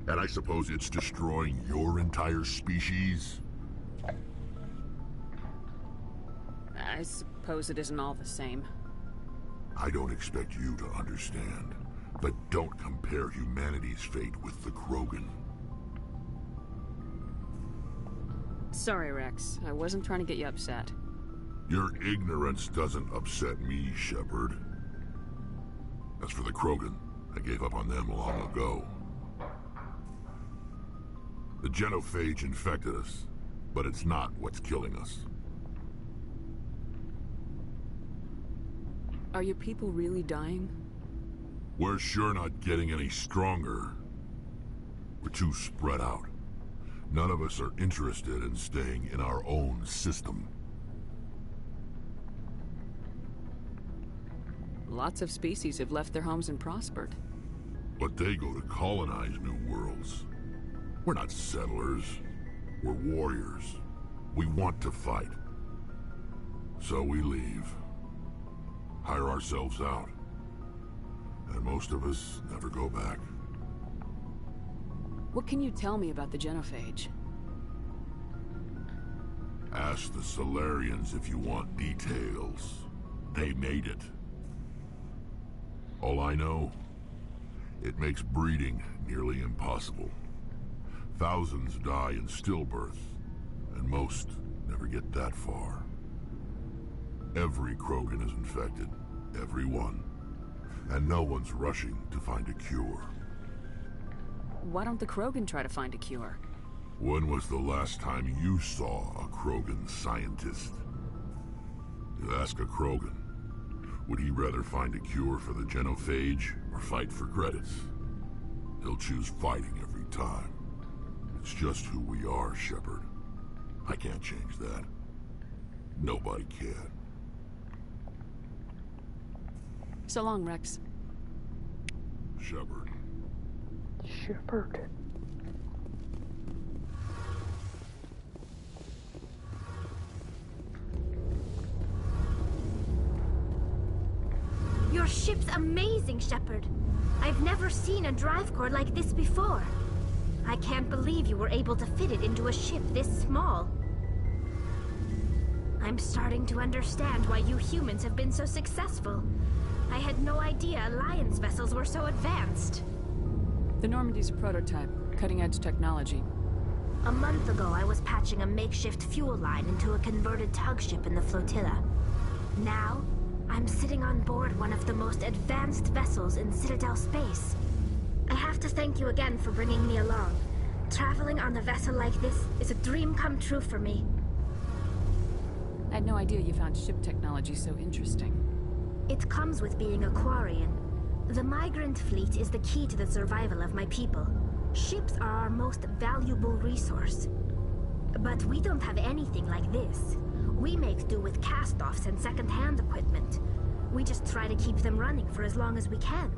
And I suppose it's destroying your entire species? I suppose it isn't all the same. I don't expect you to understand, but don't compare humanity's fate with the Krogan. Sorry, Rex. I wasn't trying to get you upset. Your ignorance doesn't upset me, Shepard. As for the Krogan, I gave up on them long ago. The genophage infected us, but it's not what's killing us. Are your people really dying? We're sure not getting any stronger. We're too spread out. None of us are interested in staying in our own system. Lots of species have left their homes and prospered. But they go to colonize new worlds. We're not settlers. We're warriors. We want to fight. So we leave. Hire ourselves out. And most of us never go back. What can you tell me about the genophage? Ask the Solarians if you want details. They made it. All I know, it makes breeding nearly impossible. Thousands die in stillbirth, and most never get that far. Every Krogan is infected. Every one. And no one's rushing to find a cure. Why don't the Krogan try to find a cure? When was the last time you saw a Krogan scientist? You ask a Krogan, would he rather find a cure for the genophage or fight for credits? He'll choose fighting every time. It's just who we are, Shepard. I can't change that. Nobody can. So long, Rex. Shepard. Shepard. Your ship's amazing, Shepard. I've never seen a drive core like this before. I can't believe you were able to fit it into a ship this small. I'm starting to understand why you humans have been so successful. I had no idea Alliance vessels were so advanced. The Normandy's a prototype, cutting-edge technology. A month ago, I was patching a makeshift fuel line into a converted tug ship in the flotilla. Now, I'm sitting on board one of the most advanced vessels in Citadel space. I have to thank you again for bringing me along. Traveling on a vessel like this is a dream come true for me. I had no idea you found ship technology so interesting. It comes with being a Quarian. The migrant fleet is the key to the survival of my people. Ships are our most valuable resource. But we don't have anything like this. We make do with cast-offs and second-hand equipment. We just try to keep them running for as long as we can.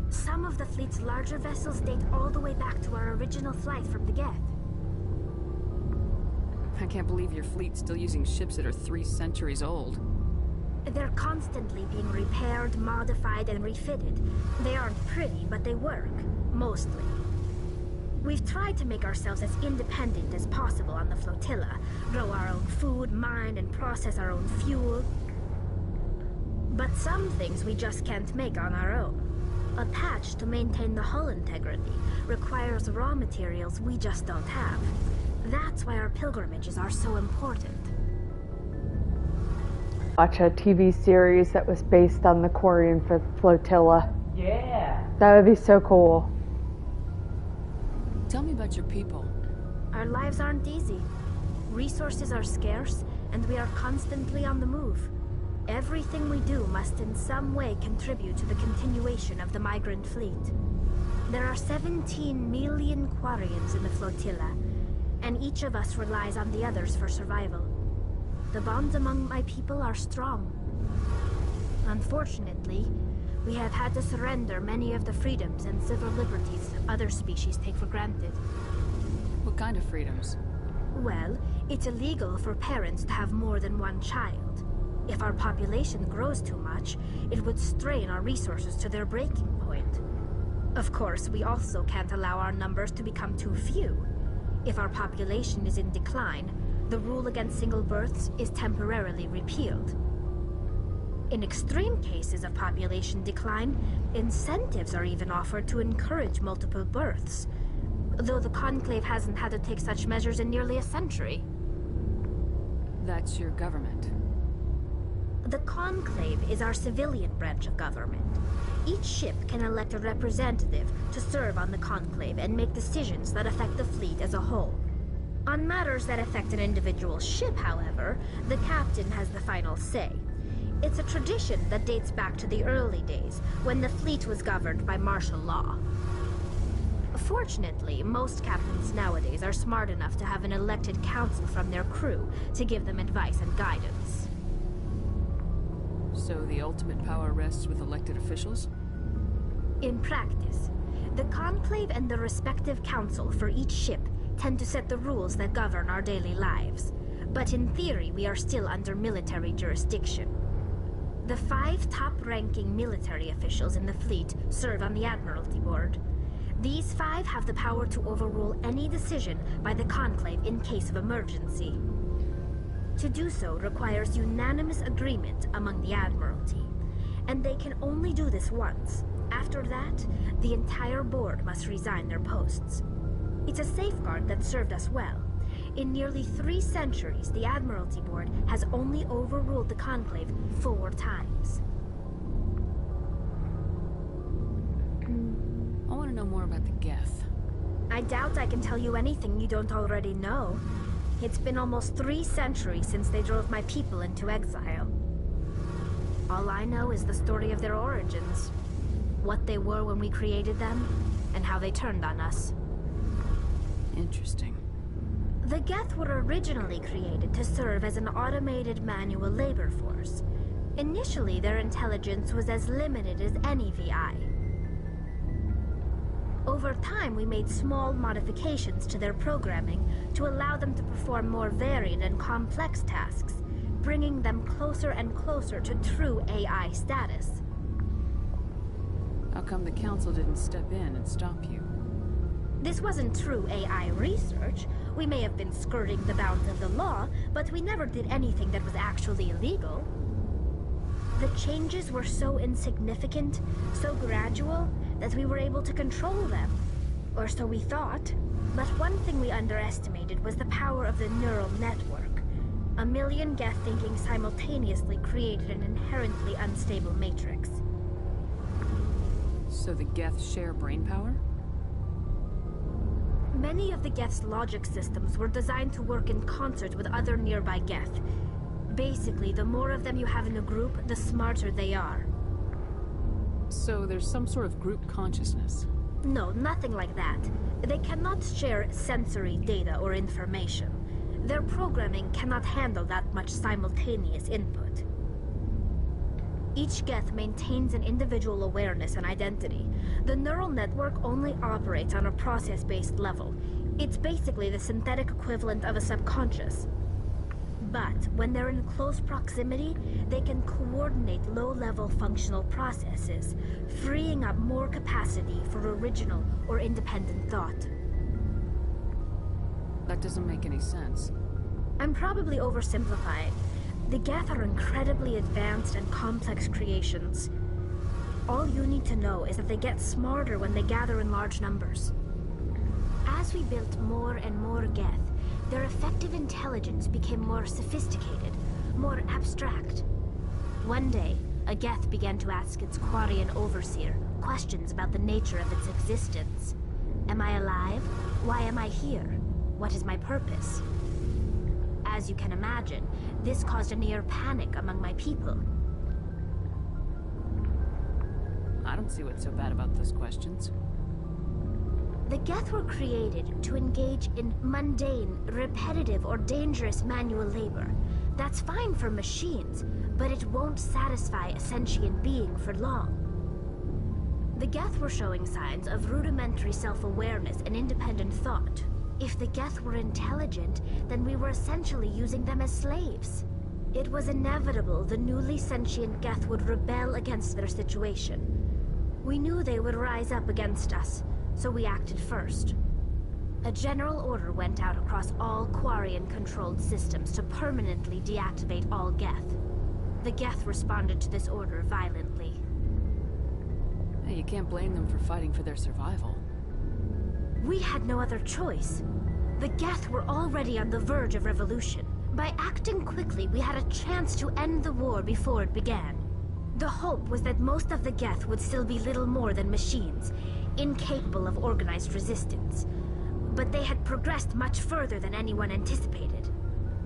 Some of the fleet's larger vessels date all the way back to our original flight from the Geth. I can't believe your fleet's still using ships that are 3 centuries old. They're constantly being repaired, modified, and refitted. They aren't pretty, but they work. Mostly. We've tried to make ourselves as independent as possible on the flotilla. Grow our own food, mine, and process our own fuel. But some things we just can't make on our own. A patch to maintain the hull integrity requires raw materials we just don't have. That's why our pilgrimages are so important. Watch a TV series that was based on the Quarian flotilla. Yeah. That would be so cool. Tell me about your people. Our lives aren't easy. Resources are scarce, and we are constantly on the move. Everything we do must in some way contribute to the continuation of the migrant fleet. There are 17 million Quarians in the flotilla, and each of us relies on the others for survival. The bonds among my people are strong. Unfortunately, we have had to surrender many of the freedoms and civil liberties other species take for granted. What kind of freedoms? Well, it's illegal for parents to have more than one child. If our population grows too much, it would strain our resources to their breaking point. Of course, we also can't allow our numbers to become too few. If our population is in decline, the rule against single births is temporarily repealed. In extreme cases of population decline, incentives are even offered to encourage multiple births, though the Conclave hasn't had to take such measures in nearly a century. That's your government. The Conclave is our civilian branch of government. Each ship can elect a representative to serve on the Conclave and make decisions that affect the fleet as a whole. On matters that affect an individual ship, however, the captain has the final say. It's a tradition that dates back to the early days, when the fleet was governed by martial law. Fortunately, most captains nowadays are smart enough to have an elected council from their crew to give them advice and guidance. So the ultimate power rests with elected officials? In practice, the Conclave and the respective council for each ship tend to set the rules that govern our daily lives. But in theory, we are still under military jurisdiction. The 5 top-ranking military officials in the fleet serve on the Admiralty Board. These 5 have the power to overrule any decision by the Conclave in case of emergency. To do so requires unanimous agreement among the Admiralty, and they can only do this once. After that, the entire board must resign their posts. It's a safeguard that served us well. In nearly 3 centuries, the Admiralty Board has only overruled the Conclave 4 times. I want to know more about the Geth. I doubt I can tell you anything you don't already know. It's been almost 3 centuries since they drove my people into exile. All I know is the story of their origins. What they were when we created them, and how they turned on us. Interesting. The Geth were originally created to serve as an automated manual labor force. Initially, their intelligence was as limited as any VI. Over time, we made small modifications to their programming to allow them to perform more varied and complex tasks, bringing them closer and closer to true AI status. How come the Council didn't step in and stop you? This wasn't true AI research. We may have been skirting the bounds of the law, but we never did anything that was actually illegal. The changes were so insignificant, so gradual, that we were able to control them. Or so we thought. But one thing we underestimated was the power of the neural network. 1 million Geth thinking simultaneously created an inherently unstable matrix. So the Geth share brainpower? Many of the Geth's logic systems were designed to work in concert with other nearby Geth. Basically, the more of them you have in a group, the smarter they are. So there's some sort of group consciousness? No, nothing like that. They cannot share sensory data or information. Their programming cannot handle that much simultaneous input. Each Geth maintains an individual awareness and identity. The neural network only operates on a process-based level. It's basically the synthetic equivalent of a subconscious. But when they're in close proximity, they can coordinate low-level functional processes, freeing up more capacity for original or independent thought. That doesn't make any sense. I'm probably oversimplifying. The Geth are incredibly advanced and complex creations. All you need to know is that they get smarter when they gather in large numbers. As we built more and more Geth, their effective intelligence became more sophisticated, more abstract. One day, a Geth began to ask its Quarian overseer questions about the nature of its existence. Am I alive? Why am I here? What is my purpose? As you can imagine, this caused a near panic among my people. I don't see what's so bad about those questions. The Geth were created to engage in mundane, repetitive, or dangerous manual labor. That's fine for machines, but it won't satisfy a sentient being for long. The Geth were showing signs of rudimentary self-awareness and independent thought. If the Geth were intelligent, then we were essentially using them as slaves. It was inevitable the newly sentient Geth would rebel against their situation. We knew they would rise up against us, so we acted first. A general order went out across all Quarian-controlled systems to permanently deactivate all Geth. The Geth responded to this order violently. Hey, you can't blame them for fighting for their survival. We had no other choice. The Geth were already on the verge of revolution. By acting quickly, we had a chance to end the war before it began. The hope was that most of the Geth would still be little more than machines, incapable of organized resistance. But they had progressed much further than anyone anticipated.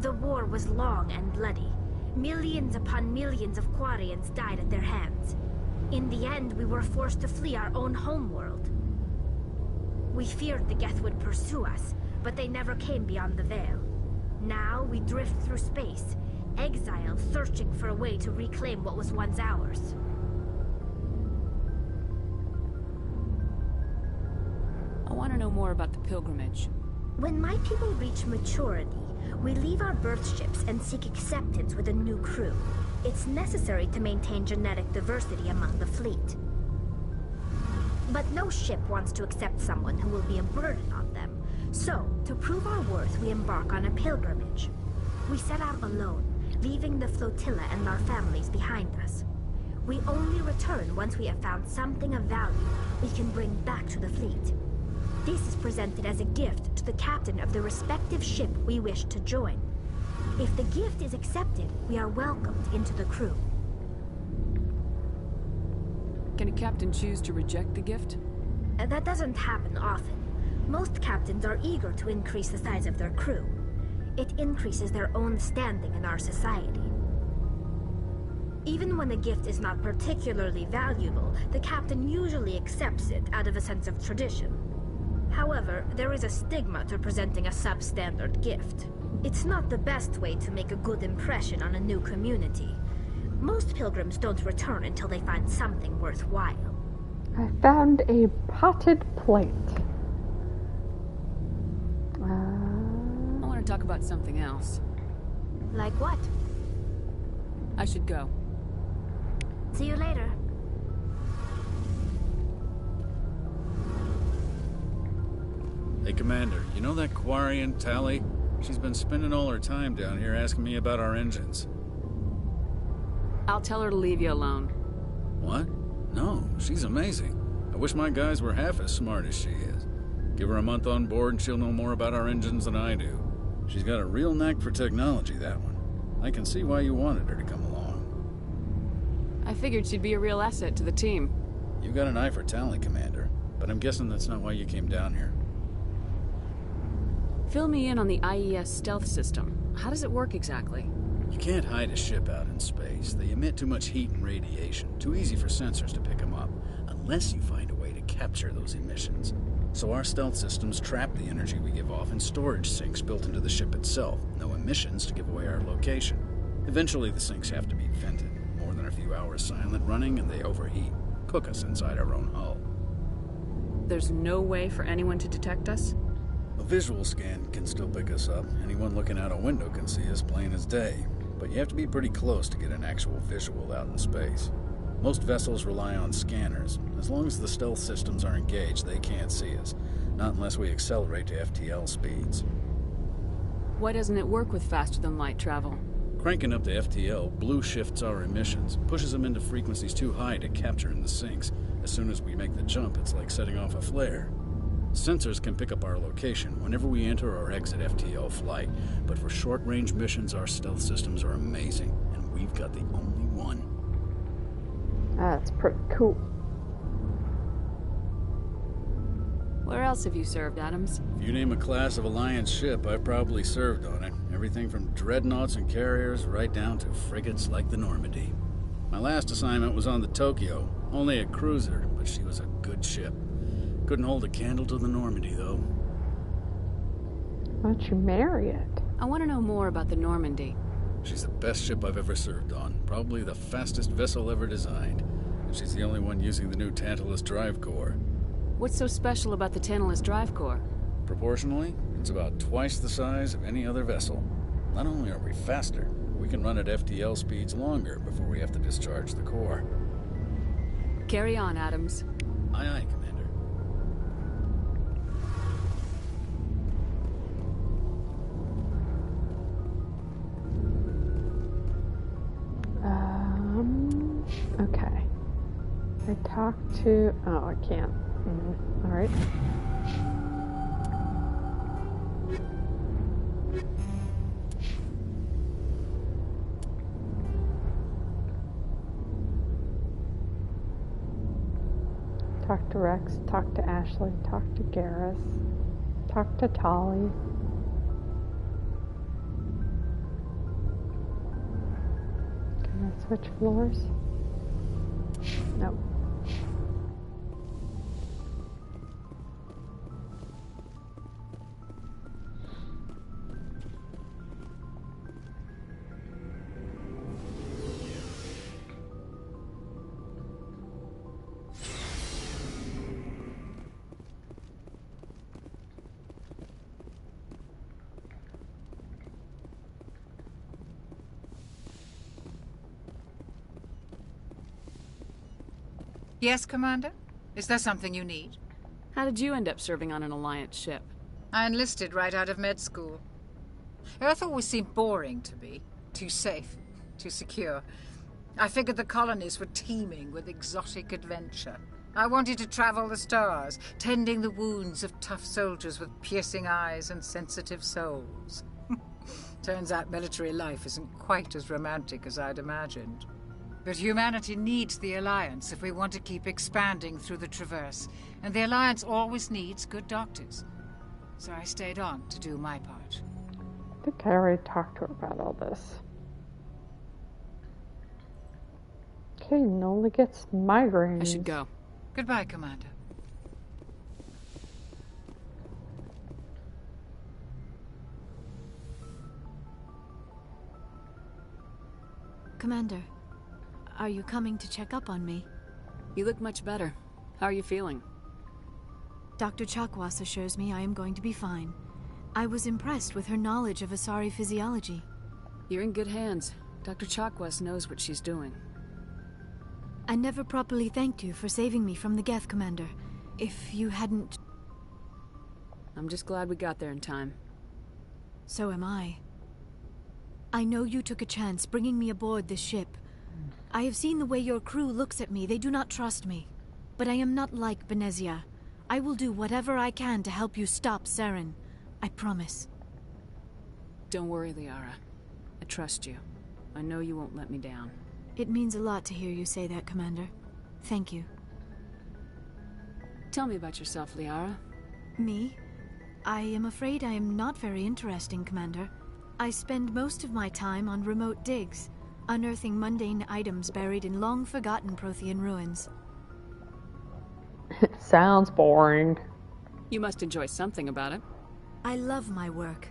The war was long and bloody. Millions upon millions of Quarians died at their hands. In the end, we were forced to flee our own homeworld. We feared the Geth would pursue us, but they never came beyond the Veil. Now we drift through space, exiled, searching for a way to reclaim what was once ours. I want to know more about the pilgrimage. When my people reach maturity, we leave our birth ships and seek acceptance with a new crew. It's necessary to maintain genetic diversity among the fleet. But no ship wants to accept someone who will be a burden on them. So, to prove our worth, we embark on a pilgrimage. We set out alone, leaving the flotilla and our families behind us. We only return once we have found something of value we can bring back to the fleet. This is presented as a gift to the captain of the respective ship we wish to join. If the gift is accepted, we are welcomed into the crew. Can a captain choose to reject the gift? That doesn't happen often. Most captains are eager to increase the size of their crew. It increases their own standing in our society. Even when the gift is not particularly valuable, the captain usually accepts it out of a sense of tradition. However, there is a stigma to presenting a substandard gift. It's not the best way to make a good impression on a new community. Most pilgrims don't return until they find something worthwhile. I found a potted plate. I want to talk about something else. Like what? I should go. See you later. Hey, Commander, you know that Quarian, Tally? She's been spending all her time down here asking me about our engines. I'll tell her to leave you alone. What? No, she's amazing. I wish my guys were half as smart as she is. Give her a month on board and she'll know more about our engines than I do. She's got a real knack for technology, that one. I can see why you wanted her to come along. I figured she'd be a real asset to the team. You got an eye for Tally, Commander, but I'm guessing that's not why you came down here. Fill me in on the IES stealth system. How does it work exactly? You can't hide a ship out in space. They emit too much heat and radiation. Too easy for sensors to pick them up, unless you find a way to capture those emissions. So our stealth systems trap the energy we give off in storage sinks built into the ship itself. No emissions to give away our location. Eventually the sinks have to be vented. More than a few hours silent running and they overheat. Cook us inside our own hull. There's no way for anyone to detect us? A visual scan can still pick us up. Anyone looking out a window can see us plain as day. But you have to be pretty close to get an actual visual out in space. Most vessels rely on scanners. As long as the stealth systems are engaged, they can't see us. Not unless we accelerate to FTL speeds. Why doesn't it work with faster-than-light travel? Cranking up to FTL blue shifts our emissions, pushes them into frequencies too high to capture in the sinks. As soon as we make the jump, it's like setting off a flare. Sensors can pick up our location whenever we enter or exit FTL flight, but for short-range missions, our stealth systems are amazing, and we've got the only one. That's pretty cool. Where else have you served, Adams? If you name a class of Alliance ship, I've probably served on it. Everything from dreadnoughts and carriers right down to frigates like the Normandy. My last assignment was on the Tokyo, only a cruiser, but she was a good ship. Couldn't hold a candle to the Normandy, though. Why don't you marry it? I want to know more about the Normandy. She's the best ship I've ever served on. Probably the fastest vessel ever designed. And she's the only one using the new Tantalus drive core. What's so special about the Tantalus drive core? Proportionally, it's about twice the size of any other vessel. Not only are we faster, we can run at FTL speeds longer before we have to discharge the core. Carry on, Adams. Aye, aye, Commander. Okay. I talked to... Oh, I can't. All right. Talk to Rex, talk to Ashley, talk to Garrus, talk to Tali. Can I switch floors? No. Yes, Commander? Is there something you need? How did you end up serving on an Alliance ship? I enlisted right out of med school. Earth always seemed boring to me. Too safe, too secure. I figured the colonies were teeming with exotic adventure. I wanted to travel the stars, tending the wounds of tough soldiers with piercing eyes and sensitive souls. Turns out military life isn't quite as romantic as I'd imagined. But humanity needs the Alliance if we want to keep expanding through the Traverse, and the Alliance always needs good doctors. So I stayed on to do my part. I think I already talked to her about all this. Caden only gets migraines. I should go. Goodbye, Commander. Commander, are you coming to check up on me? You look much better. How are you feeling? Dr. Chakwas assures me I am going to be fine. I was impressed with her knowledge of Asari physiology. You're in good hands. Dr. Chakwas knows what she's doing. I never properly thanked you for saving me from the Geth, Commander. If you hadn't... I'm just glad we got there in time. So am I. I know you took a chance bringing me aboard this ship. I have seen the way your crew looks at me. They do not trust me. But I am not like Benezia. I will do whatever I can to help you stop Saren. I promise. Don't worry, Liara. I trust you. I know you won't let me down. It means a lot to hear you say that, Commander. Thank you. Tell me about yourself, Liara. Me? I am afraid I am not very interesting, Commander. I spend most of my time on remote digs, unearthing mundane items buried in long-forgotten Prothean ruins. Sounds boring. You must enjoy something about it. I love my work.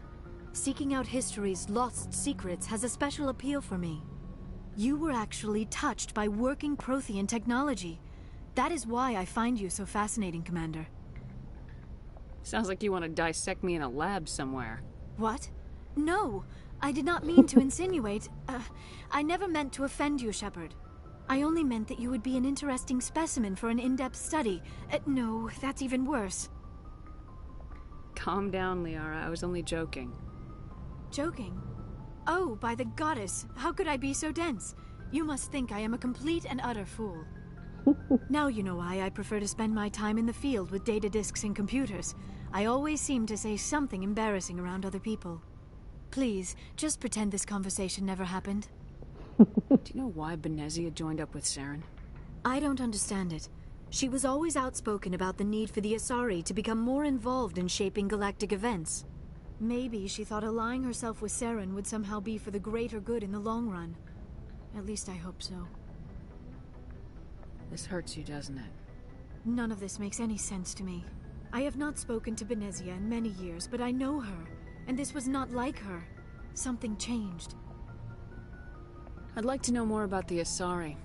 Seeking out history's lost secrets has a special appeal for me. You were actually touched by working Prothean technology. That is why I find you so fascinating, Commander. Sounds like you want to dissect me in a lab somewhere. What? No, I did not mean to insinuate. I never meant to offend you, Shepard. I only meant that you would be an interesting specimen for an in-depth study. No, that's even worse. Calm down, Liara. I was only joking. Joking? Oh, by the goddess, how could I be so dense? You must think I am a complete and utter fool. Now you know why I prefer to spend my time in the field with data disks and computers. I always seem to say something embarrassing around other people. Please, just pretend this conversation never happened. Do you know why Benezia joined up with Saren? I don't understand it. She was always outspoken about the need for the Asari to become more involved in shaping galactic events. Maybe she thought allying herself with Saren would somehow be for the greater good in the long run. At least I hope so. This hurts you, doesn't it? None of this makes any sense to me. I have not spoken to Benezia in many years, but I know her, and this was not like her. Something changed. I'd like to know more about the Asari.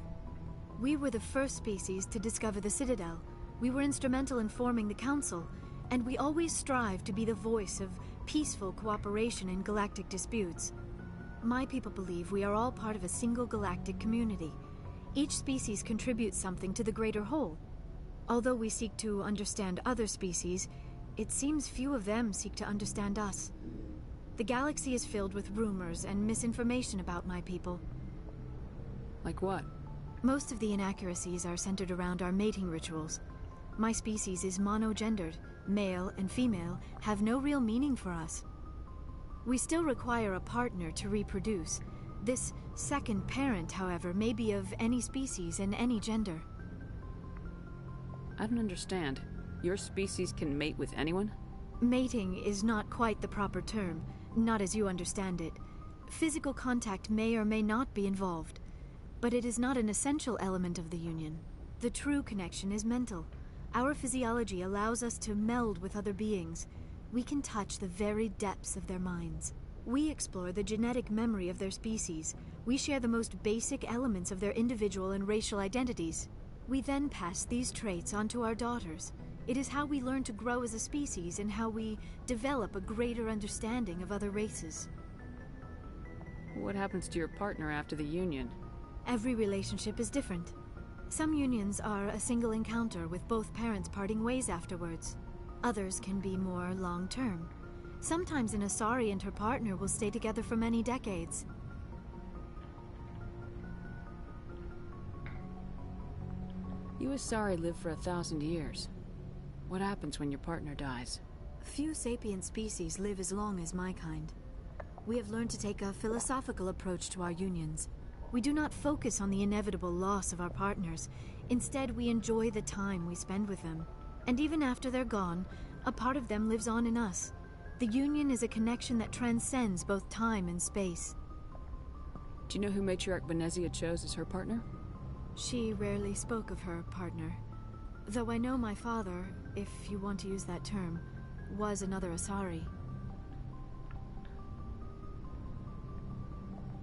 We were the first species to discover the Citadel. We were instrumental in forming the Council, and we always strive to be the voice of peaceful cooperation in galactic disputes. My people believe we are all part of a single galactic community. Each species contributes something to the greater whole. Although we seek to understand other species, it seems few of them seek to understand us. The galaxy is filled with rumors and misinformation about my people. Like what? Most of the inaccuracies are centered around our mating rituals. My species is monogendered. Male and female have no real meaning for us. We still require a partner to reproduce. This second parent, however, may be of any species and any gender. I don't understand. Your species can mate with anyone? Mating is not quite the proper term, not as you understand it. Physical contact may or may not be involved, but it is not an essential element of the union. The true connection is mental. Our physiology allows us to meld with other beings. We can touch the very depths of their minds. We explore the genetic memory of their species. We share the most basic elements of their individual and racial identities. We then pass these traits on to our daughters. It is how we learn to grow as a species and how we develop a greater understanding of other races. What happens to your partner after the union? Every relationship is different. Some unions are a single encounter with both parents parting ways afterwards. Others can be more long-term. Sometimes an Asari and her partner will stay together for many decades. You Asari live for 1,000 years. What happens when your partner dies? Few sapient species live as long as my kind. We have learned to take a philosophical approach to our unions. We do not focus on the inevitable loss of our partners. Instead, we enjoy the time we spend with them. And even after they're gone, a part of them lives on in us. The union is a connection that transcends both time and space. Do you know who Matriarch Benezia chose as her partner? She rarely spoke of her partner. Though I know my father, if you want to use that term, was another Asari.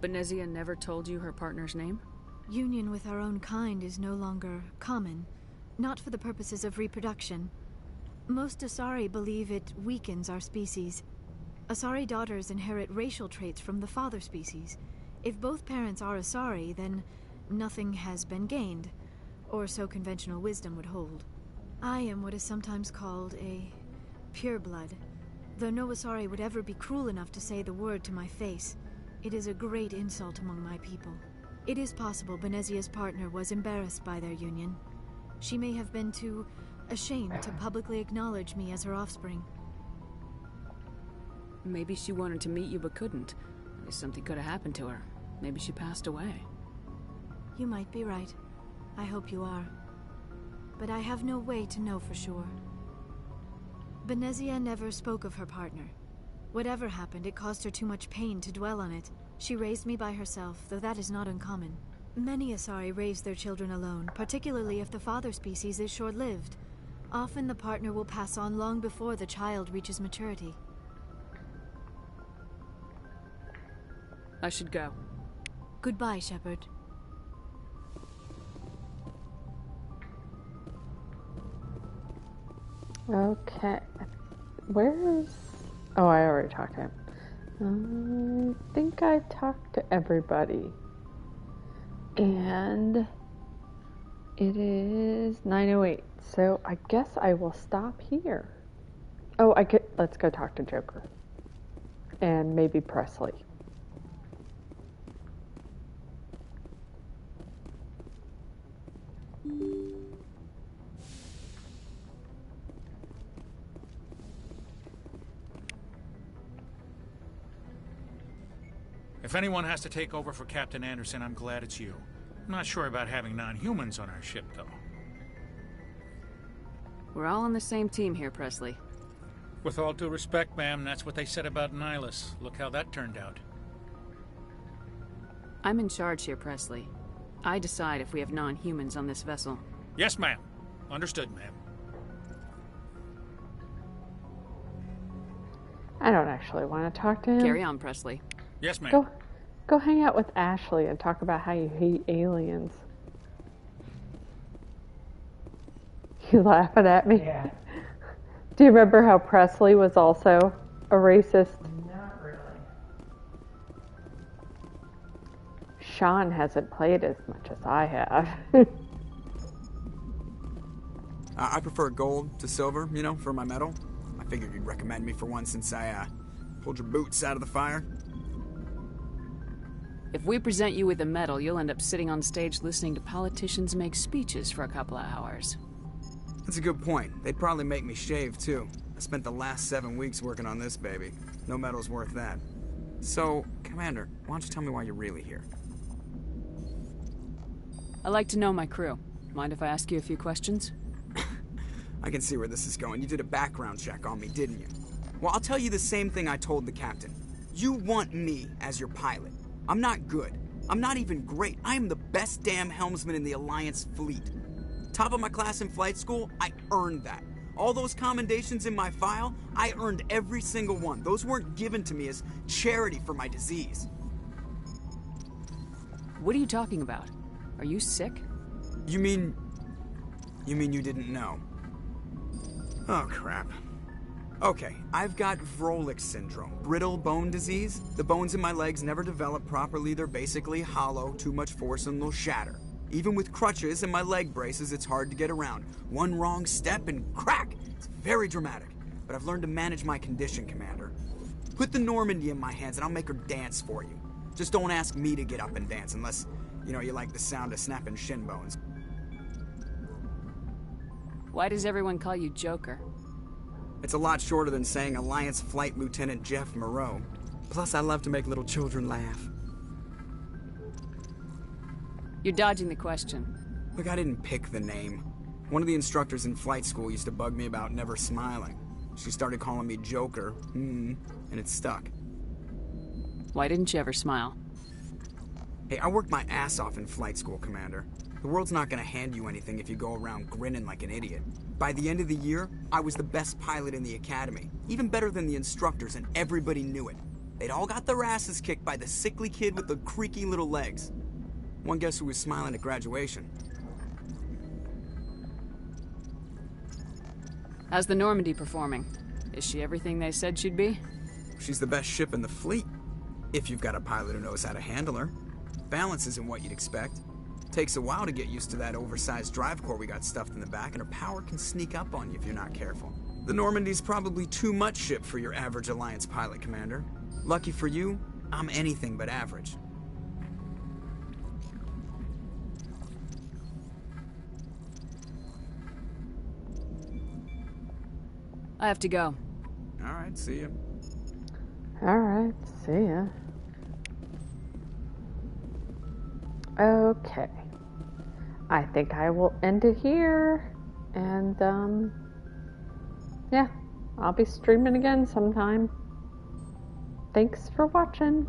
Benezia never told you her partner's name? Union with our own kind is no longer common, not for the purposes of reproduction. Most Asari believe it weakens our species. Asari daughters inherit racial traits from the father species. If both parents are Asari, then nothing has been gained, or so conventional wisdom would hold. I am what is sometimes called a pureblood, though no Asari would ever be cruel enough to say the word to my face. It is a great insult among my people. It is possible Benezia's partner was embarrassed by their union. She may have been too ashamed to publicly acknowledge me as her offspring. Maybe she wanted to meet you but couldn't. Something could have happened to her. Maybe she passed away. You might be right. I hope you are. But I have no way to know for sure. Benezia never spoke of her partner. Whatever happened, it caused her too much pain to dwell on it. She raised me by herself, though that is not uncommon. Many Asari raise their children alone, particularly if the father species is short-lived. Often the partner will pass on long before the child reaches maturity. I should go. Goodbye, Shepard. Okay. Where's... Oh, I already talked to him. I think I talked to everybody. And it is 9:08, so I guess I will stop here. Oh, let's go talk to Joker. And maybe Presley. If anyone has to take over for Captain Anderson, I'm glad it's you. I'm not sure about having non-humans on our ship, though. We're all on the same team here, Presley. With all due respect, ma'am, that's what they said about Nihilus. Look how that turned out. I'm in charge here, Presley. I decide if we have non-humans on this vessel. Yes, ma'am. Understood, ma'am. I don't actually want to talk to him. Carry on, Presley. Yes, ma'am. Go hang out with Ashley and talk about how you hate aliens. You laughing at me? Yeah. Do you remember how Presley was also a racist? Not really. Sean hasn't played as much as I have. I prefer gold to silver, you know, for my medal. I figured you'd recommend me for one since I pulled your boots out of the fire. If we present you with a medal, you'll end up sitting on stage listening to politicians make speeches for a couple of hours. That's a good point. They'd probably make me shave, too. I spent the last 7 weeks working on this baby. No medal's worth that. So, Commander, why don't you tell me why you're really here? I like to know my crew. Mind if I ask you a few questions? I can see where this is going. You did a background check on me, didn't you? Well, I'll tell you the same thing I told the captain. You want me as your pilot. I'm not good. I'm not even great. I am the best damn helmsman in the Alliance fleet. Top of my class in flight school, I earned that. All those commendations in my file, I earned every single one. Those weren't given to me as charity for my disease. What are you talking about? Are you sick? You mean you didn't know? Oh, crap. Okay, I've got Vrolich syndrome, brittle bone disease. The bones in my legs never develop properly. They're basically hollow, too much force and they'll shatter. Even with crutches and my leg braces, it's hard to get around. One wrong step and crack! It's very dramatic. But I've learned to manage my condition, Commander. Put the Normandy in my hands and I'll make her dance for you. Just don't ask me to get up and dance unless, you know, you like the sound of snapping shin bones. Why does everyone call you Joker? It's a lot shorter than saying Alliance Flight Lieutenant Jeff Moreau. Plus, I love to make little children laugh. You're dodging the question. Look, I didn't pick the name. One of the instructors in flight school used to bug me about never smiling. She started calling me Joker, and it stuck. Why didn't you ever smile? Hey, I worked my ass off in flight school, Commander. The world's not gonna hand you anything if you go around grinning like an idiot. By the end of the year, I was the best pilot in the academy. Even better than the instructors, and everybody knew it. They'd all got their asses kicked by the sickly kid with the creaky little legs. One guess who was smiling at graduation? How's the Normandy performing? Is she everything they said she'd be? She's the best ship in the fleet. If you've got a pilot who knows how to handle her. Balance isn't what you'd expect. Takes a while to get used to that oversized drive core we got stuffed in the back, and her power can sneak up on you if you're not careful. The Normandy's probably too much ship for your average Alliance pilot, Commander. Lucky for you, I'm anything but average. I have to go. Alright, see ya. Alright, see ya. Okay. I think I will end it here. And, yeah, I'll be streaming again sometime. Thanks for watching.